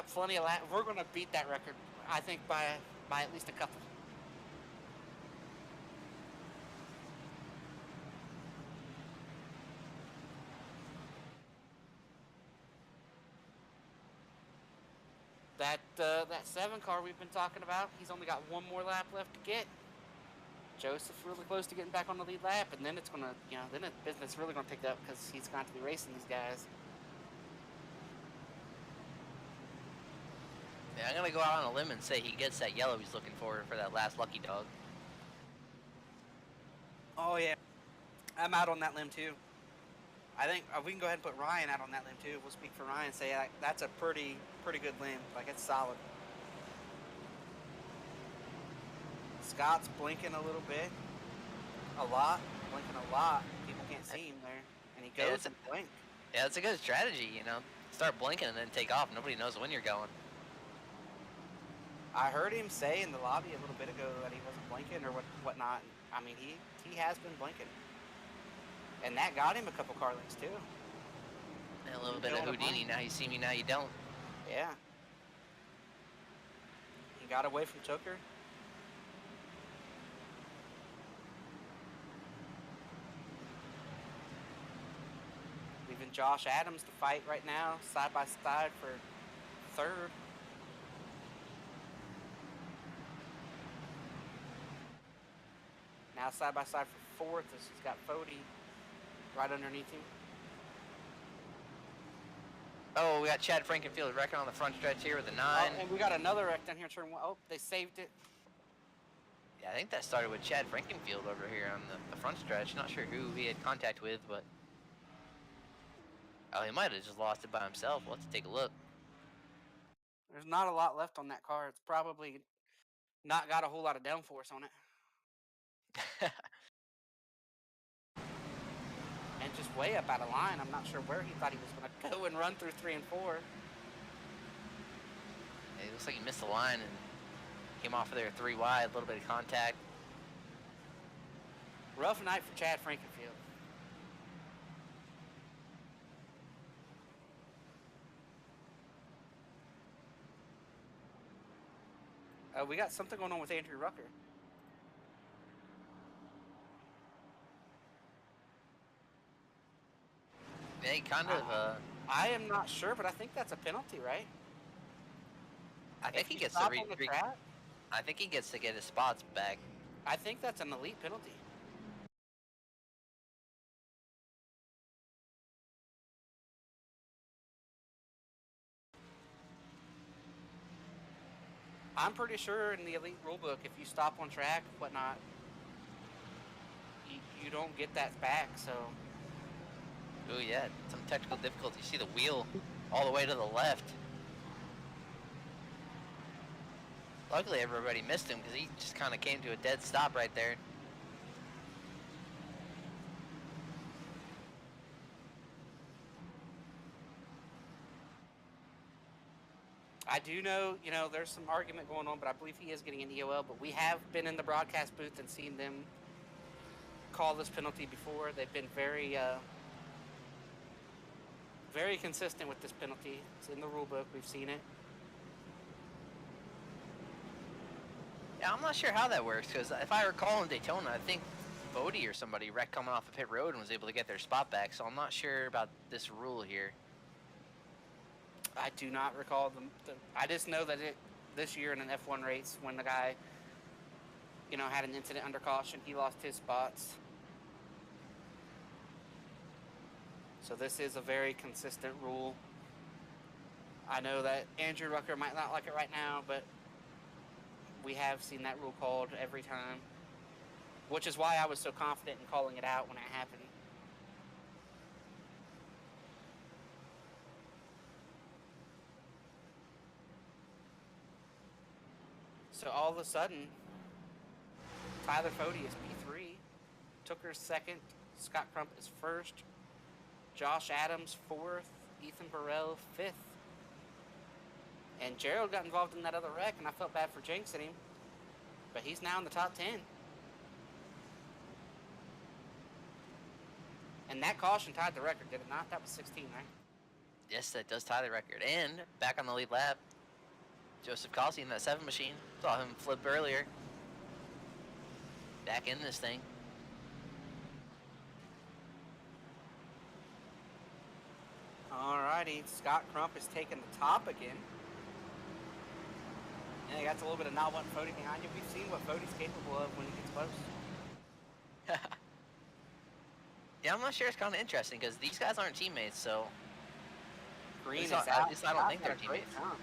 A: plenty of laps. We're gonna beat that record, I think, by at least a couple. That 7 car we've been talking about, he's only got 1 more lap left to get. Joseph's really close to getting back on the lead lap, and then it's gonna, then the business really gonna pick up because he's going to be racing these guys.
B: Yeah, I'm gonna go out on a limb and say he gets that yellow he's looking for that last lucky dog.
A: Oh yeah, I'm out on that limb too. I think we can go ahead and put Ryan out on that limb too. We'll speak for Ryan and say that's a pretty good limb. Like, it's solid. Scott's blinking a little bit. a lot, blinking a lot. People can't see him there, and he
B: Yeah,
A: goes
B: it's a-
A: and blink.
B: Yeah, it's a good strategy, you know. Start blinking and then take off. Nobody knows when you're going.
A: I heard him say in the lobby a little bit ago that he wasn't blinking or whatnot. I mean, he has been blinking, and that got him a couple car links too.
B: And a little bit of Houdini. Now you see me, now you don't.
A: Yeah. He got away from Tooker. Leaving Josh Adams to fight right now, side by side for third. Now side by side for fourth as he's got Fody right underneath him.
B: Oh, we got Chad Frankenfield wrecking on the front stretch here with a 9.
A: Oh, and we got another wreck down here, turn 1. Oh, they saved it.
B: Yeah, I think that started with Chad Frankenfield over here on the front stretch. Not sure who he had contact with, but... Oh, he might have just lost it by himself. We'll have to take a look.
A: There's not a lot left on that car. It's probably not got a whole lot of downforce on it. And just way up out of line. I'm not sure where he thought he was going to go and run through 3 and 4.
B: It looks like he missed the line and came off of there 3 wide, a little bit of contact.
A: Rough night for Chad Frankenfield. We got something going on with Andrew Rucker.
B: Yeah, he kind of,
A: I am not sure, but I think that's a penalty, right?
B: I think
A: If
B: he
A: you
B: gets
A: stop
B: to
A: on the track,
B: I think he gets to get his spots back.
A: I think that's an elite penalty. I'm pretty sure in the elite rulebook, if you stop on track, whatnot, you don't get that back. So
B: Oh yeah, some technical difficulty. You see the wheel all the way to the left. Luckily everybody missed him because he just kind of came to a dead stop right there.
A: I do know, there's some argument going on, but I believe he is getting an EOL. But we have been in the broadcast booth and seen them call this penalty before. They've been very, very consistent with this penalty. It's in the rule book. We've seen it.
B: Yeah, I'm not sure how that works because if I recall in Daytona, I think Bodie or somebody wrecked coming off the pit road and was able to get their spot back. So I'm not sure about this rule here.
A: I do not recall them. I just know that this year in an F1 race, when the guy, had an incident under caution, he lost his spots. So this is a very consistent rule. I know that Andrew Rucker might not like it right now, but we have seen that rule called every time, which is why I was so confident in calling it out when it happened. So all of a sudden, Tyler Fody is P3, Tooker's second, Scott Crump is first, Josh Adams fourth, Ethan Burrell fifth. And Gerald got involved in that other wreck, and I felt bad for jinxing him. But he's now in the top 10. And that caution tied the record, did it not? That was 16, right?
B: Yes, that does tie the record. And back on the lead lap, Joseph Cossie in that 7 machine. Saw him flip earlier. Back in this thing.
A: Alrighty, Scott Crump is taking the top again. And he got a little bit of not wanting Fody behind you. We've seen what Fody's capable of when he gets close.
B: Yeah, I'm not sure. It's kind of interesting because these guys aren't teammates, so
A: Green is
B: I
A: out.
B: don't think they're
A: Got a great
B: teammates.
A: time.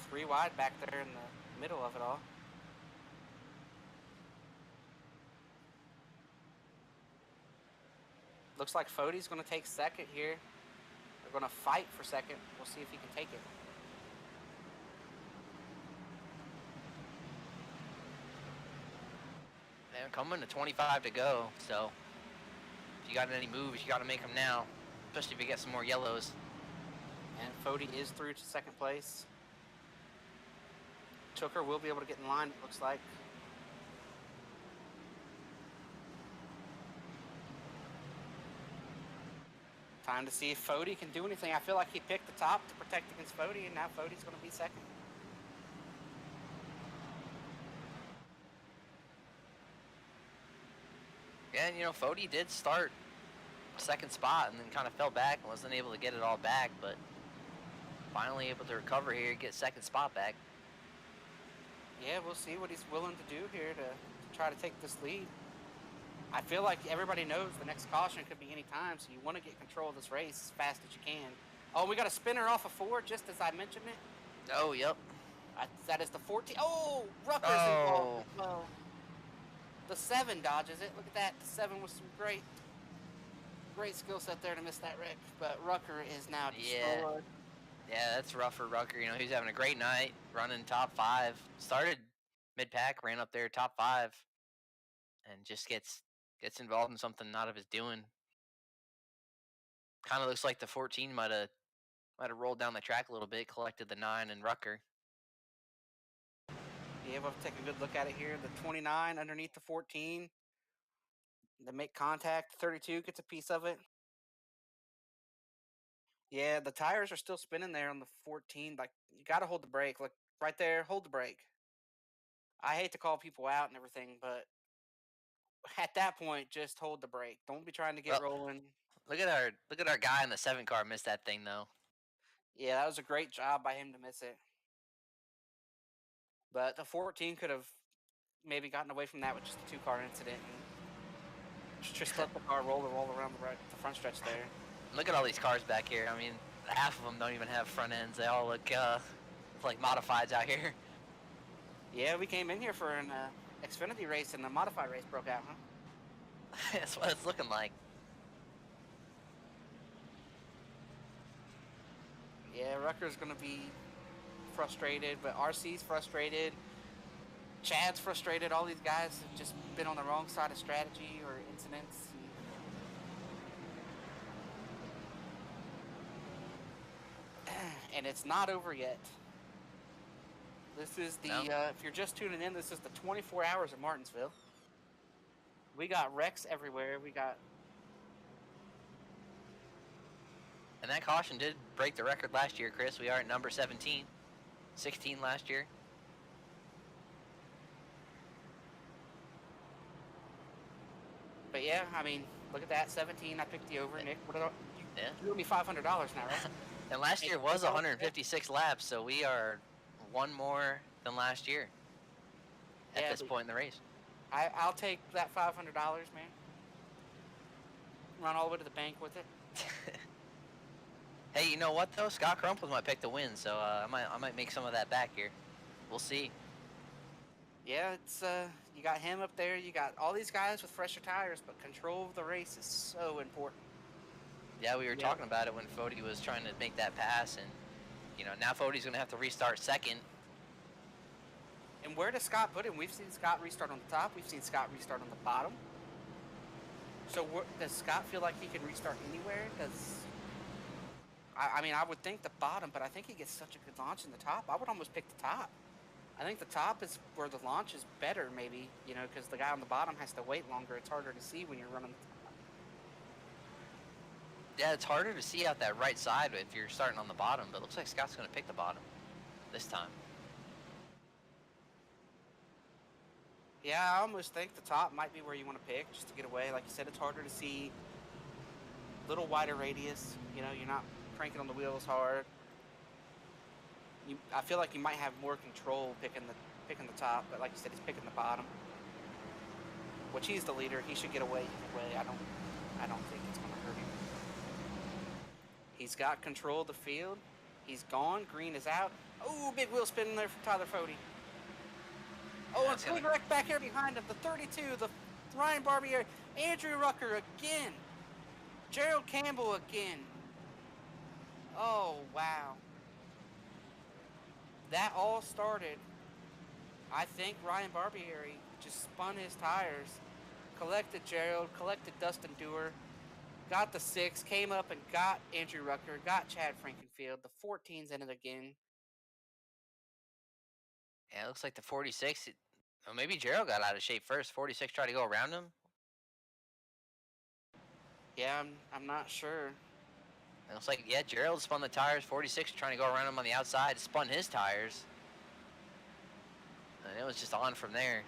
A: Three wide back there in the middle of it all. Looks like Fody's going to take second here. They're going to fight for second. We'll see if he can take it.
B: And coming to 25 to go, so if you got any moves, you got to make them now, especially if you get some more yellows.
A: And Fody is through to second place. Tooker will be able to get in line, it looks like. Time to see if Fody can do anything. I feel like he picked the top to protect against Fody, and now Fody's going to be second.
B: Yeah, and Fody did start second spot and then kind of fell back and wasn't able to get it all back, but finally able to recover here, get second spot back.
A: Yeah, we'll see what he's willing to do here to try to take this lead. I feel like everybody knows the next caution could be any time, so you want to get control of this race as fast as you can. Oh, we got a spinner off of 4, just as I mentioned it.
B: Oh, yep.
A: That is the 14. Oh, Rucker's involved as well. The 7 dodges it. Look at that. The 7 was some great skill set there to miss that wreck. But Rucker is now destroyed.
B: Yeah, that's rough for Rucker. He's having a great night, running top 5. Started mid-pack, ran up there top 5, and just gets involved in something not of his doing. Kind of looks like the 14 might have rolled down the track a little bit, collected the 9 and Rucker.
A: Yeah, we'll take a good look at it here. The 29 underneath the 14. They make contact. 32 gets a piece of it. Yeah, the tires are still spinning there on the 14. Like, you got to hold the brake. Look, right there, hold the brake. I hate to call people out and everything, but at that point, just hold the brake. Don't be trying to get rolling.
B: Look at our guy in the 7 car missed that thing though.
A: Yeah, that was a great job by him to miss it. But the 14 could have maybe gotten away from that with just a 2-car incident and just let the car roll around the front stretch there.
B: Look at all these cars back here. I mean, half of them don't even have front ends. They all look like modifieds out here.
A: Yeah, we came in here for an Xfinity race and the modified race broke out, huh?
B: That's what it's looking like.
A: Yeah, Rucker's going to be frustrated, but RC's frustrated. Chad's frustrated. All these guys have just been on the wrong side of strategy or incidents. And it's not over yet. This is the, if you're just tuning in, this is the 24 hours of Martinsville. We got wrecks everywhere.
B: And that caution did break the record last year, Chris. We are at number 17. 16 last year.
A: But yeah, I mean, look at that. 17, I picked the over, Nick. You owe me $500 now, right?
B: And last year was 156 laps, so we are one more than last year at this point in the race.
A: I'll take that $500, man. Run all the way to the bank with it.
B: Hey, you know what though? Scott Crump was my pick to win, so I might make some of that back here. We'll see.
A: Yeah, it's you got him up there. You got all these guys with fresher tires, but control of the race is so important.
B: Yeah, we were talking about it when Fody was trying to make that pass, and now Fody's gonna have to restart second.
A: And where does Scott put him? We've seen Scott restart on the top. We've seen Scott restart on the bottom. So does Scott feel like he can restart anywhere? I mean, I would think the bottom, but I think he gets such a good launch in the top. I would almost pick the top. I think the top is where the launch is better, maybe, because the guy on the bottom has to wait longer. It's harder to see when you're running the top.
B: Yeah, it's harder to see out that right side if you're starting on the bottom, but it looks like Scott's going to pick the bottom this time.
A: Yeah, I almost think the top might be where you want to pick, just to get away. Like you said, it's harder to see. Little wider radius. You're not cranking on the wheels hard. I feel like you might have more control picking the top, but like you said, he's picking the bottom. Which he's the leader. He should get away either way. I don't think it's going to hurt him. He's got control of the field. He's gone. Green is out. Oh, big wheel spin there from Tyler Fody. Oh, and big wreck back here behind him. The 32, the Ryan Barbier, Andrew Rucker again. Gerald Campbell again. Oh, wow. That all started, I think Ryan Barbieri just spun his tires, collected Gerald, collected Dustin Dewar, got the 6, came up and got Andrew Rucker, got Chad Frankenfield. The 14's in it again.
B: Yeah, it looks like the 46. Well, maybe Gerald got out of shape first. 46 tried to go around him.
A: Yeah, I'm not sure.
B: It looks like, yeah, Gerald spun the tires. 46 trying to go around him on the outside, spun his tires. And it was just on from there.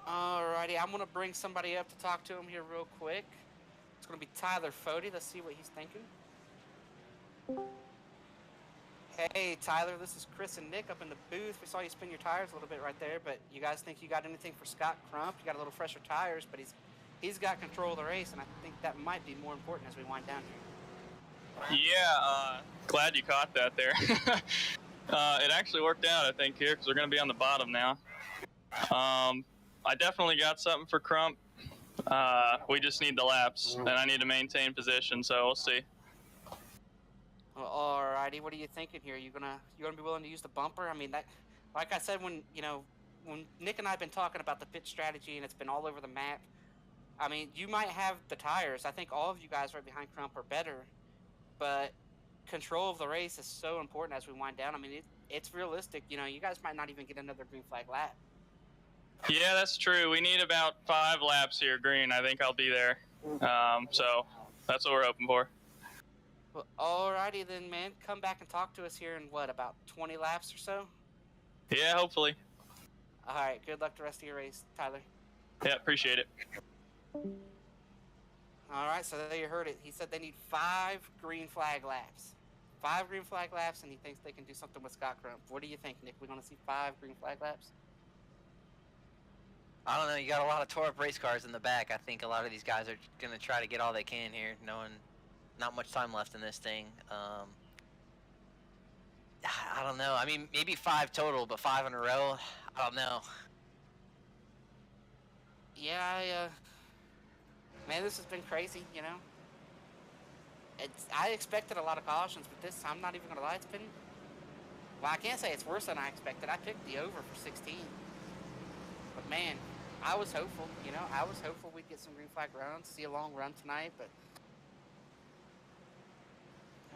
A: Alrighty, I'm going to bring somebody up to talk to him here real quick. It's going to be Tyler Fody. Let's see what he's thinking. Hey, Tyler, this is Chris and Nick up in the booth. We saw you spin your tires a little bit right there, but you guys think you got anything for Scott Crump? You got a little fresher tires, but he's got control of the race, and I think that might be more important as we wind down here.
G: Yeah, glad you caught that there. It actually worked out, I think, here, because we're going to be on the bottom now. I definitely got something for Crump. We just need the laps, and I need to maintain position, so we'll see.
A: Well, alrighty, what are you thinking here? You gonna be willing to use the bumper? I mean, that, like I said, when Nick and I have been talking about the pit strategy and it's been all over the map. I mean, you might have the tires. I think all of you guys right behind Crump are better, but control of the race is so important as we wind down. I mean, it's realistic. You guys might not even get another green flag lap.
G: Yeah, that's true. We need about 5 laps here, green. I think I'll be there. So that's what we're hoping for.
A: Well, alrighty then, man. Come back and talk to us here in what, about 20 laps or so?
G: Yeah, hopefully.
A: All right. Good luck the rest of your race, Tyler.
G: Yeah, appreciate it.
A: All right. So there you heard it. He said they need 5 green flag laps. 5 green flag laps, and he thinks they can do something with Scott Crump. What do you think, Nick? We're going to see 5 green flag laps?
B: I don't know. You got a lot of tore up race cars in the back. I think a lot of these guys are going to try to get all they can here, knowing not much time left in this thing. I don't know. I mean, maybe 5 total, but 5 in a row. I don't know.
A: Yeah, man, this has been crazy, I expected a lot of cautions, but this, I'm not even going to lie, it's been, well, I can't say it's worse than I expected. I picked the over for 16. But, man, I was hopeful, I was hopeful we'd get some green flag runs, see a long run tonight, but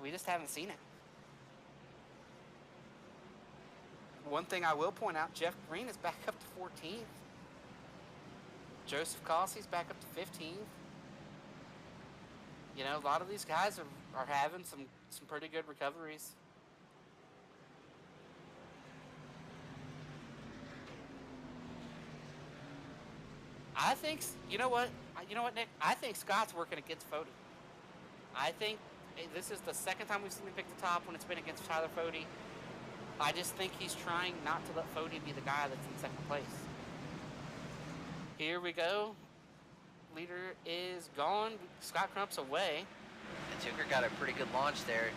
A: we just haven't seen it. One thing I will point out, Jeff Green is back up to 14th. Joseph Cossey's back up to 15th. A lot of these guys are having some pretty good recoveries. I think, you know what, Nick? I think Scott's working against Fody. I think this is the second time we've seen him pick the top when it's been against Tyler Fody. I just think he's trying not to let Fody be the guy that's in second place. Here we go. Leader is gone. Scott Crump's away.
B: And Tucker got a pretty good launch there.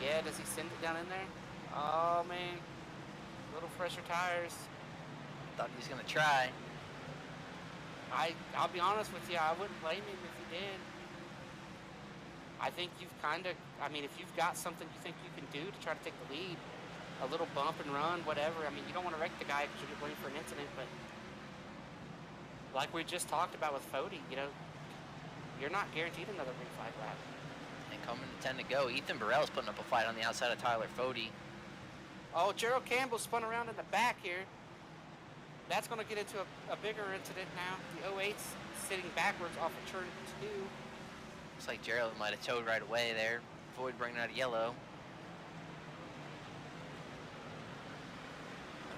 A: Yeah, does he send it down in there? Oh, man. Little fresher tires.
B: Thought he was going to try.
A: I'll be honest with you, I wouldn't blame him if he did. I think you've if you've got something you think you can do to try to take the lead, a little bump and run, whatever. I mean, you don't want to wreck the guy because you get blamed for an incident, but like we just talked about with Fody, you're not guaranteed another green flag lap.
B: And coming to 10 to go, Ethan Burrell's putting up a fight on the outside of Tyler Fody.
A: Oh, Gerald Campbell spun around in the back here. That's going to get into a bigger incident now. The 08's sitting backwards off of turn 2.
B: Looks like Gerald might have towed right away there. Avoid bringing out a yellow.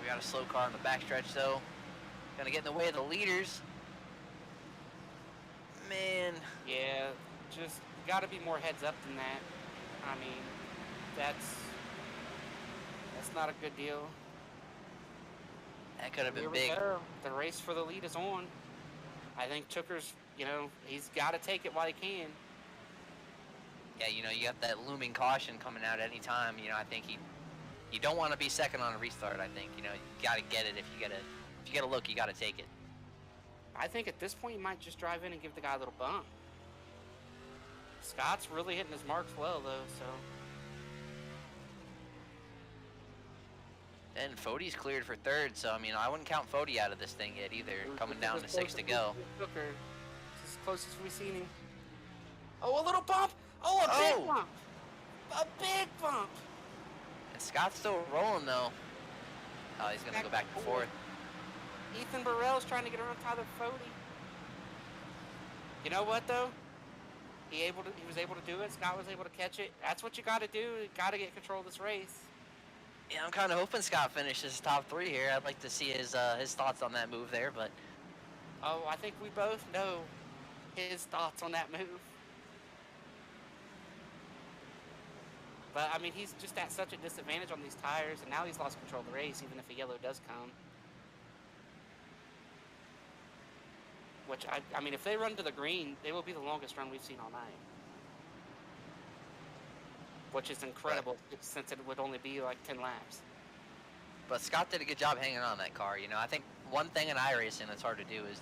B: We got a slow car in the backstretch though. Gonna get in the way of the leaders. Man.
A: Yeah, just got to be more heads up than that. I mean, that's not a good deal.
B: That could have been
A: Here
B: big.
A: we go. The race for the lead is on. I think Tucker's, he's got to take it while he can.
B: Yeah, you got that looming caution coming out any time. I think you don't want to be second on a restart. I think you got to get it if you get a look, you got to take it.
A: I think at this point you might just drive in and give the guy a little bump. Scott's really hitting his marks well, though, so.
B: And Fody's cleared for third, so I mean, I wouldn't count Fody out of this thing yet either. Coming down to 6 to go.
A: This is as close as we've seen him. Oh, a little bump! Oh, a big bump! A big bump!
B: And Scott's still rolling though. Oh, he's gonna go back to fourth.
A: Ethan Burrell's trying to get around Tyler Fody. You know what though? He was able to do it. Scott was able to catch it. That's what you got to do. You got to get control of this race.
B: Yeah, I'm kind of hoping Scott finishes top 3 here. I'd like to see his thoughts on that move there, but.
A: Oh, I think we both know his thoughts on that move. But I mean, he's just at such a disadvantage on these tires, and now he's lost control of the race, even if a yellow does come. Which, I mean, if they run to the green, it will be the longest run we've seen all night. Which is incredible, since it would only be like 10 laps.
B: But Scott did a good job hanging on that car. You know, I think one thing in iRacing that's hard to do is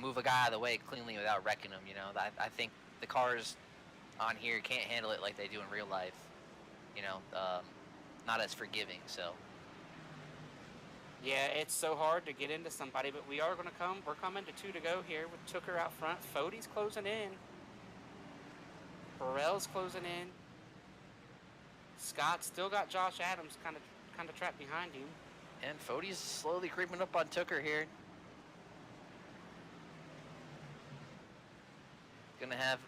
B: move a guy out of the way cleanly without wrecking him. You know, I think the cars on here can't handle it like they do in real life. You know, not as forgiving. So.
A: Yeah, it's so hard to get into somebody, but we are going to come. We're coming to 2 to go here with Tooker out front. Fody's closing in. Burrell's closing in. Scott still got Josh Adams kind of trapped behind him.
B: And Fody's slowly creeping up on Tooker here. Gonna have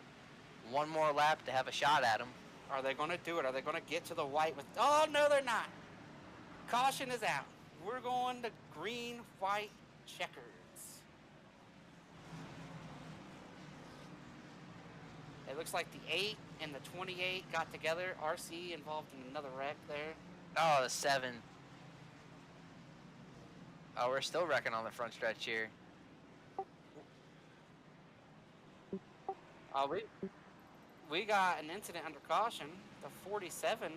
B: one more lap to have a shot at him.
A: Are they going to do it? Are they going to get to the white with... Oh, no, they're not. Caution is out. We're going to green, white, checkers. It looks like the 8 and the 28 got together. RC involved in another wreck there.
B: Oh, the 7. Oh, we're still wrecking on the front stretch here.
A: Oh, we got an incident under caution. The 47.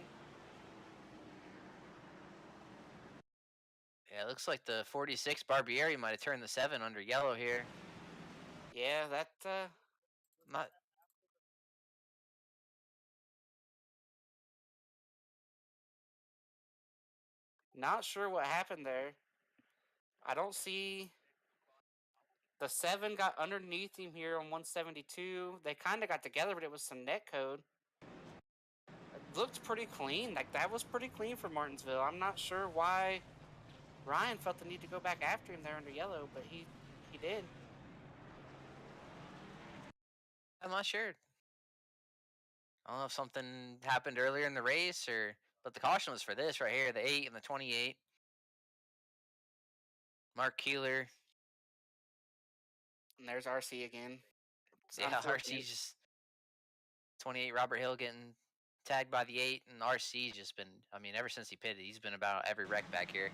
B: Yeah, it looks like the 46 Barbieri might have turned the 7 under yellow here.
A: Yeah, that
B: Not.
A: Not sure what happened there. I don't see... The 7 got underneath him here on 172. They kind of got together, but it was some net code. It looked pretty clean. Like, that was pretty clean for Martinsville. I'm not sure why Ryan felt the need to go back after him there under yellow, but he did.
B: I'm not sure. I don't know if something happened earlier in the race but the caution was for this right here, the 8 and the 28. Mark Keeler.
A: And there's RC again.
B: Yeah, RC's just 28. Robert Hill getting tagged by the 8, and RC's just been, I mean, ever since he pitted, he's been about every wreck back here.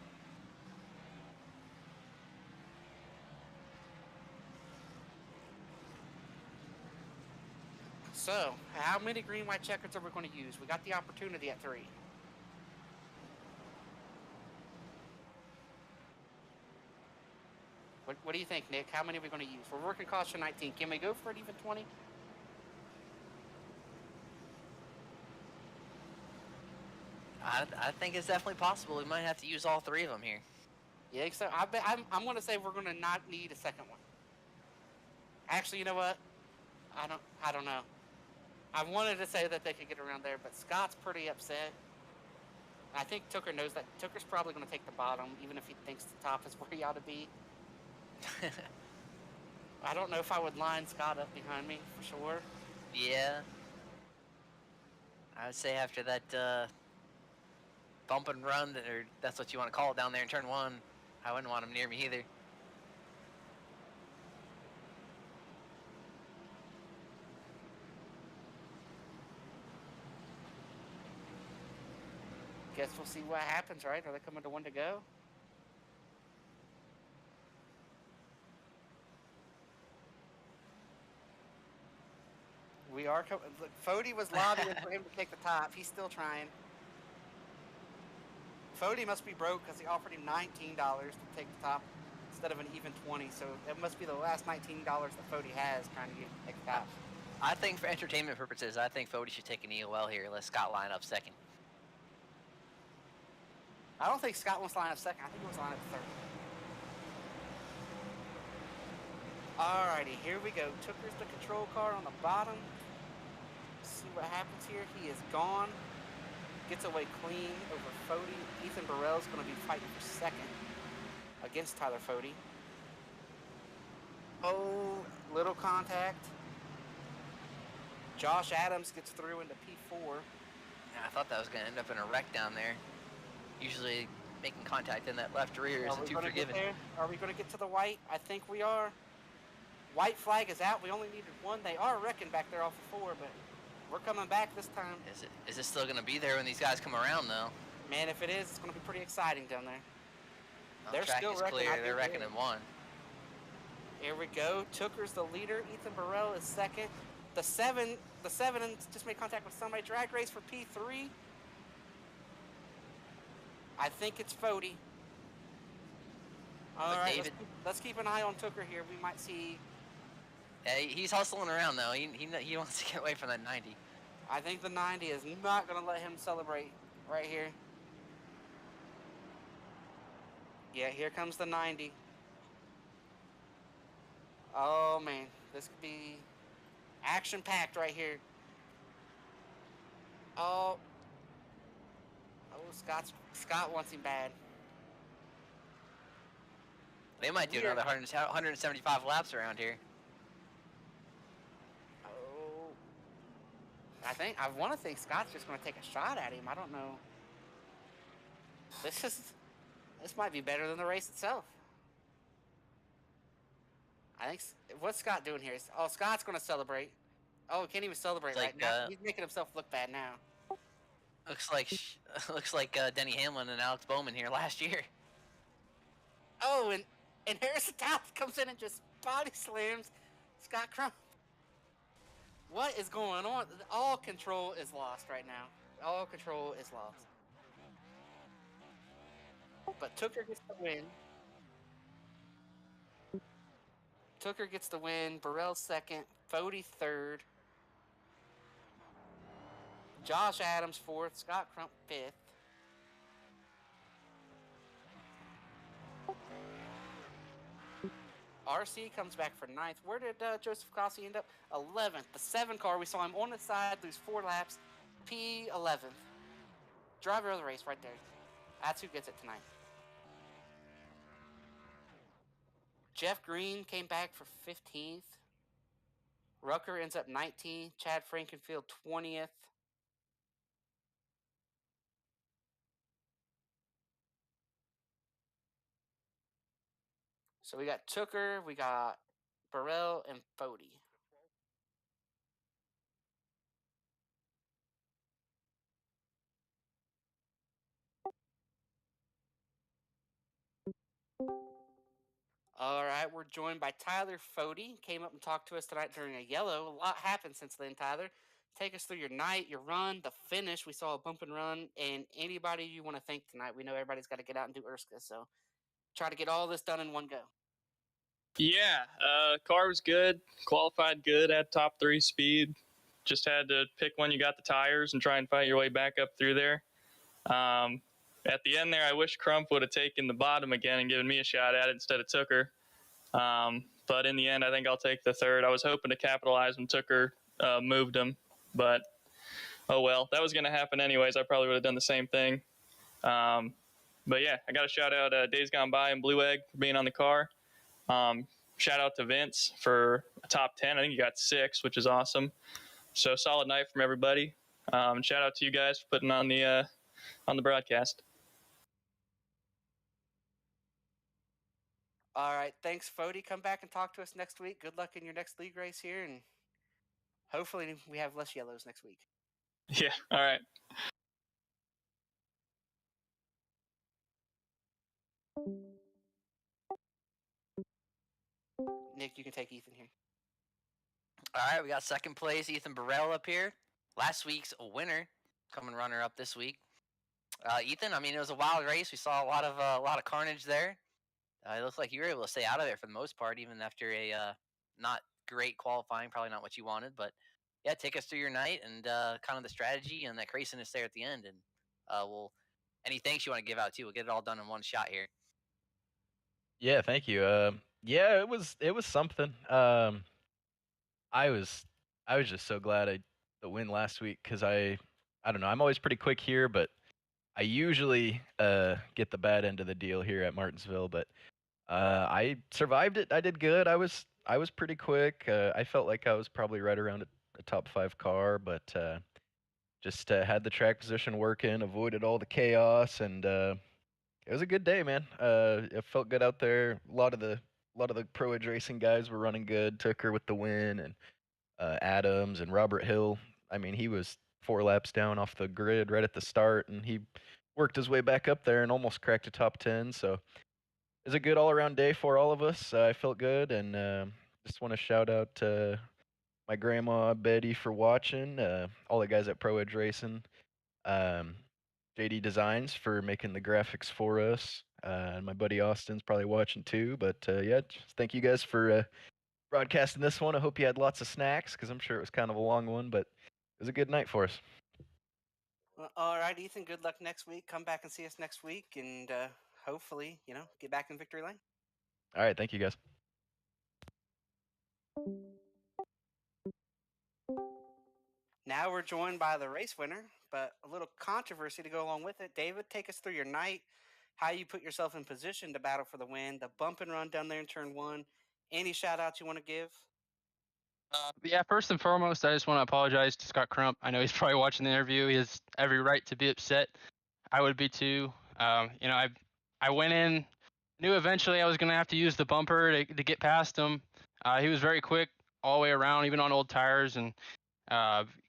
A: So, how many green-white checkers are we going to use? We got the opportunity at 3. What do you think, Nick? How many are we going to use? We're working caution 19. Can we go for an even 20?
B: I think it's definitely possible. We might have to use all 3 of them here.
A: Yeah, so I'm going to say we're going to not need a second one. Actually, you know what? I don't know. I wanted to say that they could get around there, but Scott's pretty upset. I think Tooker knows that. Tooker's probably going to take the bottom, even if he thinks the top is where he ought to be. I don't know if I would line Scott up behind me, for sure.
B: Yeah. I would say after that bump and run, or that's what you want to call it down there in turn 1, I wouldn't want him near me either.
A: Guess we'll see what happens, right? Are they coming to 1 to go? We are coming. Look, Fody was lobbying for him to take the top. He's still trying. Fody must be broke because he offered him $19 to take the top instead of an even 20. So it must be the last $19 that Fody has trying to get him to take the top.
B: I think for entertainment purposes, I think Fody should take an EOL here. Let Scott line up second.
A: I don't think Scott wants to line up second. I think he wants to line up third. Alrighty, here we go. Tooker's the control car on the bottom. See what happens here. He is gone. Gets away clean over Fody. Ethan Burrell's going to be fighting for second against Tyler Fody. Oh, little contact. Josh Adams gets through into P4.
B: Yeah, I thought that was going to end up in a wreck down there. Usually making contact in that left rear isn't too forgiving.
A: Are we going to get to the white? I think we are. White flag is out. We only needed one. They are wrecking back there off of 4, but we're coming back this time.
B: Is it still going to be there when these guys come around, though?
A: Man, if it is, it's going to be pretty exciting down there.
B: They're track still is wrecking. Clear. They're wrecking in 1.
A: Here we go. Tooker's the leader. Ethan Burrell is second. The seven just made contact with somebody. Drag race for P3. I think it's Fody. All right, David, let's keep an eye on Tooker here. We might see.
B: Hey, he's hustling around though. He wants to get away from that 90.
A: I think the 90 is not going to let him celebrate right here. Yeah, here comes the 90. Oh man, this could be action-packed right here. Oh, Scott wants him bad.
B: They might do another 175 laps around here.
A: Oh, I want to think Scott's just going to take a shot at him. I don't know. This might be better than the race itself. I think what's Scott doing here? Oh, Scott's going to celebrate. Oh, he can't even celebrate right now. He's making himself look bad now.
B: Looks like Denny Hamlin and Alex Bowman here last year.
A: Oh, and Harrison Towns comes in and just body slams Scott Crump. What is going on? All control is lost right now. All control is lost. But Tooker gets the win. Tooker gets the win. Burrell second. Fody third. Josh Adams fourth. Scott Crump fifth. RC comes back for ninth. Where did Joseph Cossie end up? 11th. The 7 car, we saw him on the side, lose 4 laps. P11th. Driver of the race right there. That's who gets it tonight. Jeff Green came back for 15th. Rucker ends up 19th. Chad Frankenfield 20th. So we got Tooker, we got Burrell, and Fody. All right, we're joined by Tyler Fody. Came up and talked to us tonight during a yellow. A lot happened since then, Tyler. Take us through your night, your run, the finish. We saw a bump and run, and anybody you want to thank tonight. We know everybody's got to get out and do Erskine, so try to get all this done in one go.
G: Yeah, car was good, qualified good, had top 3 speed. Just had to pick when you got the tires and try and fight your way back up through there. At the end there, I wish Crump would have taken the bottom again and given me a shot at it instead of Tooker. But in the end, I think I'll take the third. I was hoping to capitalize when Tooker moved him, but oh well. That was going to happen anyways. I probably would have done the same thing. But yeah, I got to shout out Days Gone By and Blue Egg for being on the car. Shout out to Vince for a top 10. I think he got 6, which is awesome. So solid night from everybody. And shout out to you guys for putting on the broadcast.
A: All right, thanks, Fody. Come back and talk to us next week. Good luck in your next league race here, and hopefully we have less yellows next week.
G: Yeah, all right.
A: Nick, you can take Ethan here.
B: All right, we got second place, Ethan Burrell up here. Last week's winner, coming runner up this week. Ethan, I mean, it was a wild race. We saw a lot of carnage there. It looked like you were able to stay out of there for the most part, even after a not great qualifying. Probably not what you wanted, but yeah, take us through your night and kind of the strategy and that craziness there at the end. And we'll any thanks you want to give out too. We'll get it all done in one shot here.
H: Yeah, thank you. Yeah, it was something. I was I was just so glad the win last week because I don't know, I'm always pretty quick here, but I usually get the bad end of the deal here at Martinsville, but I survived it. I did good. I was pretty quick. I felt like I was probably right around a top 5 car, but just had the track position working, avoided all the chaos, and it was a good day, man. It felt good out there. A lot of the Pro Edge Racing guys were running good. Tooker with the win, and Adams and Robert Hill. I mean, he was 4 laps down off the grid right at the start, and he worked his way back up there and almost cracked a top 10. So it was a good all-around day for all of us. I felt good, and just want to shout out my grandma Betty for watching. All the guys at Pro Edge Racing. Um, JD Designs for making the graphics for us. And my buddy Austin's probably watching too. But yeah, just thank you guys for broadcasting this one. I hope you had lots of snacks because I'm sure it was kind of a long one, but it was a good night for us.
A: Well, all right, Ethan. Good luck next week. Come back and see us next week, and hopefully, get back in victory lane.
H: All right, thank you guys.
A: Now we're joined by the race winner, but a little controversy to go along with it. David, take us through your night, how you put yourself in position to battle for the win, the bump and run down there in turn 1. Any shout outs you want to give?
D: Yeah, first and foremost, I just want to apologize to Scott Crump. I know he's probably watching the interview. He has every right to be upset. I would be too. I went in, knew eventually I was going to have to use the bumper to get past him. He was very quick all the way around, even on old tires, and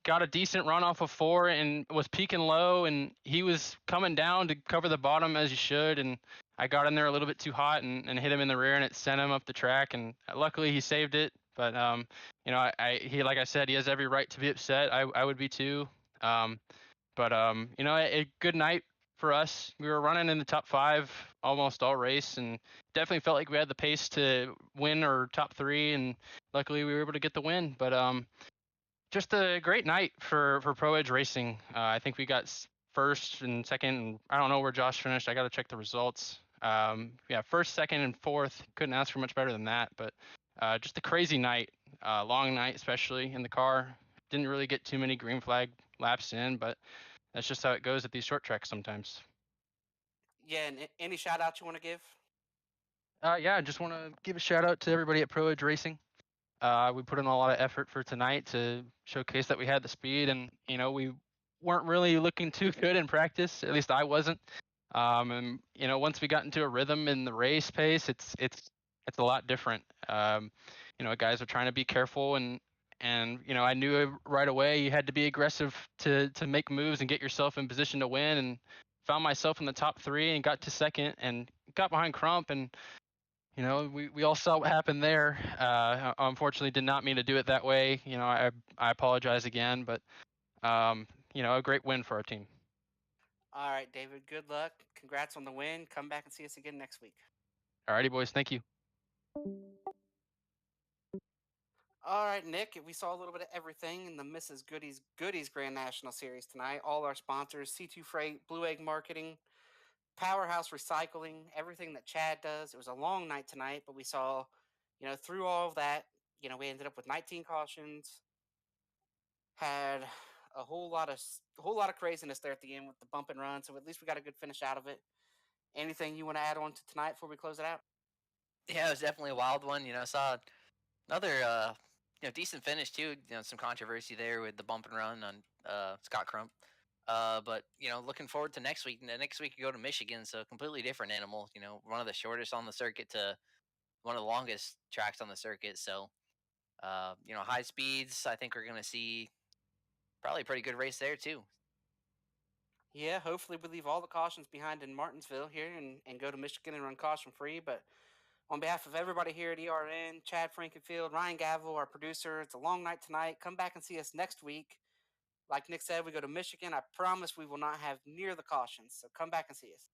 D: got a decent run off of 4 and was peaking low, and he was coming down to cover the bottom as he should, and I got in there a little bit too hot and hit him in the rear, and it sent him up the track, and luckily he saved it. But he, like I said, he has every right to be upset. I would be too. A good night for us. We were running in the top 5 almost all race, and definitely felt like we had the pace to win or top 3, and luckily we were able to get the win. But just a great night for Pro Edge Racing. I think we got first and second, and I don't know where Josh finished. I got to check the results. First, second, and fourth. Couldn't ask for much better than that. But just a crazy night, long night, especially in the car. Didn't really get too many green flag laps in, but that's just how it goes at these short tracks sometimes.
A: Yeah, and any shout outs you want to give?
D: I just want to give a shout out to everybody at Pro Edge Racing. We put in a lot of effort for tonight to showcase that we had the speed, and we weren't really looking too good in practice. At least I wasn't. Once we got into a rhythm in the race pace, it's a lot different. Guys are trying to be careful, and I knew right away you had to be aggressive to make moves and get yourself in position to win. And found myself in the top 3 and got to second and got behind Crump, and we all saw what happened there. Unfortunately, did not mean to do it that way. I apologize again, but a great win for our team.
A: All right, David, good luck. Congrats on the win. Come back and see us again next week.
D: All righty, boys. Thank you.
A: All right, Nick, we saw a little bit of everything in the Mrs. Goody's Grand National Series tonight. All our sponsors, C2 Freight, Blue Egg Marketing, Powerhouse Recycling, everything that Chad does. It was a long night tonight, but we saw, through all of that, we ended up with 19 cautions. Had a whole lot of craziness there at the end with the bump and run. So at least we got a good finish out of it. Anything you want to add on to tonight before we close it out?
B: Yeah, it was definitely a wild one. Saw another decent finish too. Some controversy there with the bump and run on Scott Crump. But looking forward to next week. Next week you go to Michigan, so completely different animal. One of the shortest on the circuit to one of the longest tracks on the circuit. So, high speeds. I think we're gonna see probably a pretty good race there too.
A: Yeah, hopefully we leave all the cautions behind in Martinsville here and go to Michigan and run caution free. But on behalf of everybody here at ERN, Chad Frankenfield, Ryan Gavel, our producer, it's a long night tonight. Come back and see us next week. Like Nick said, we go to Michigan. I promise we will not have near the cautions. So come back and see us.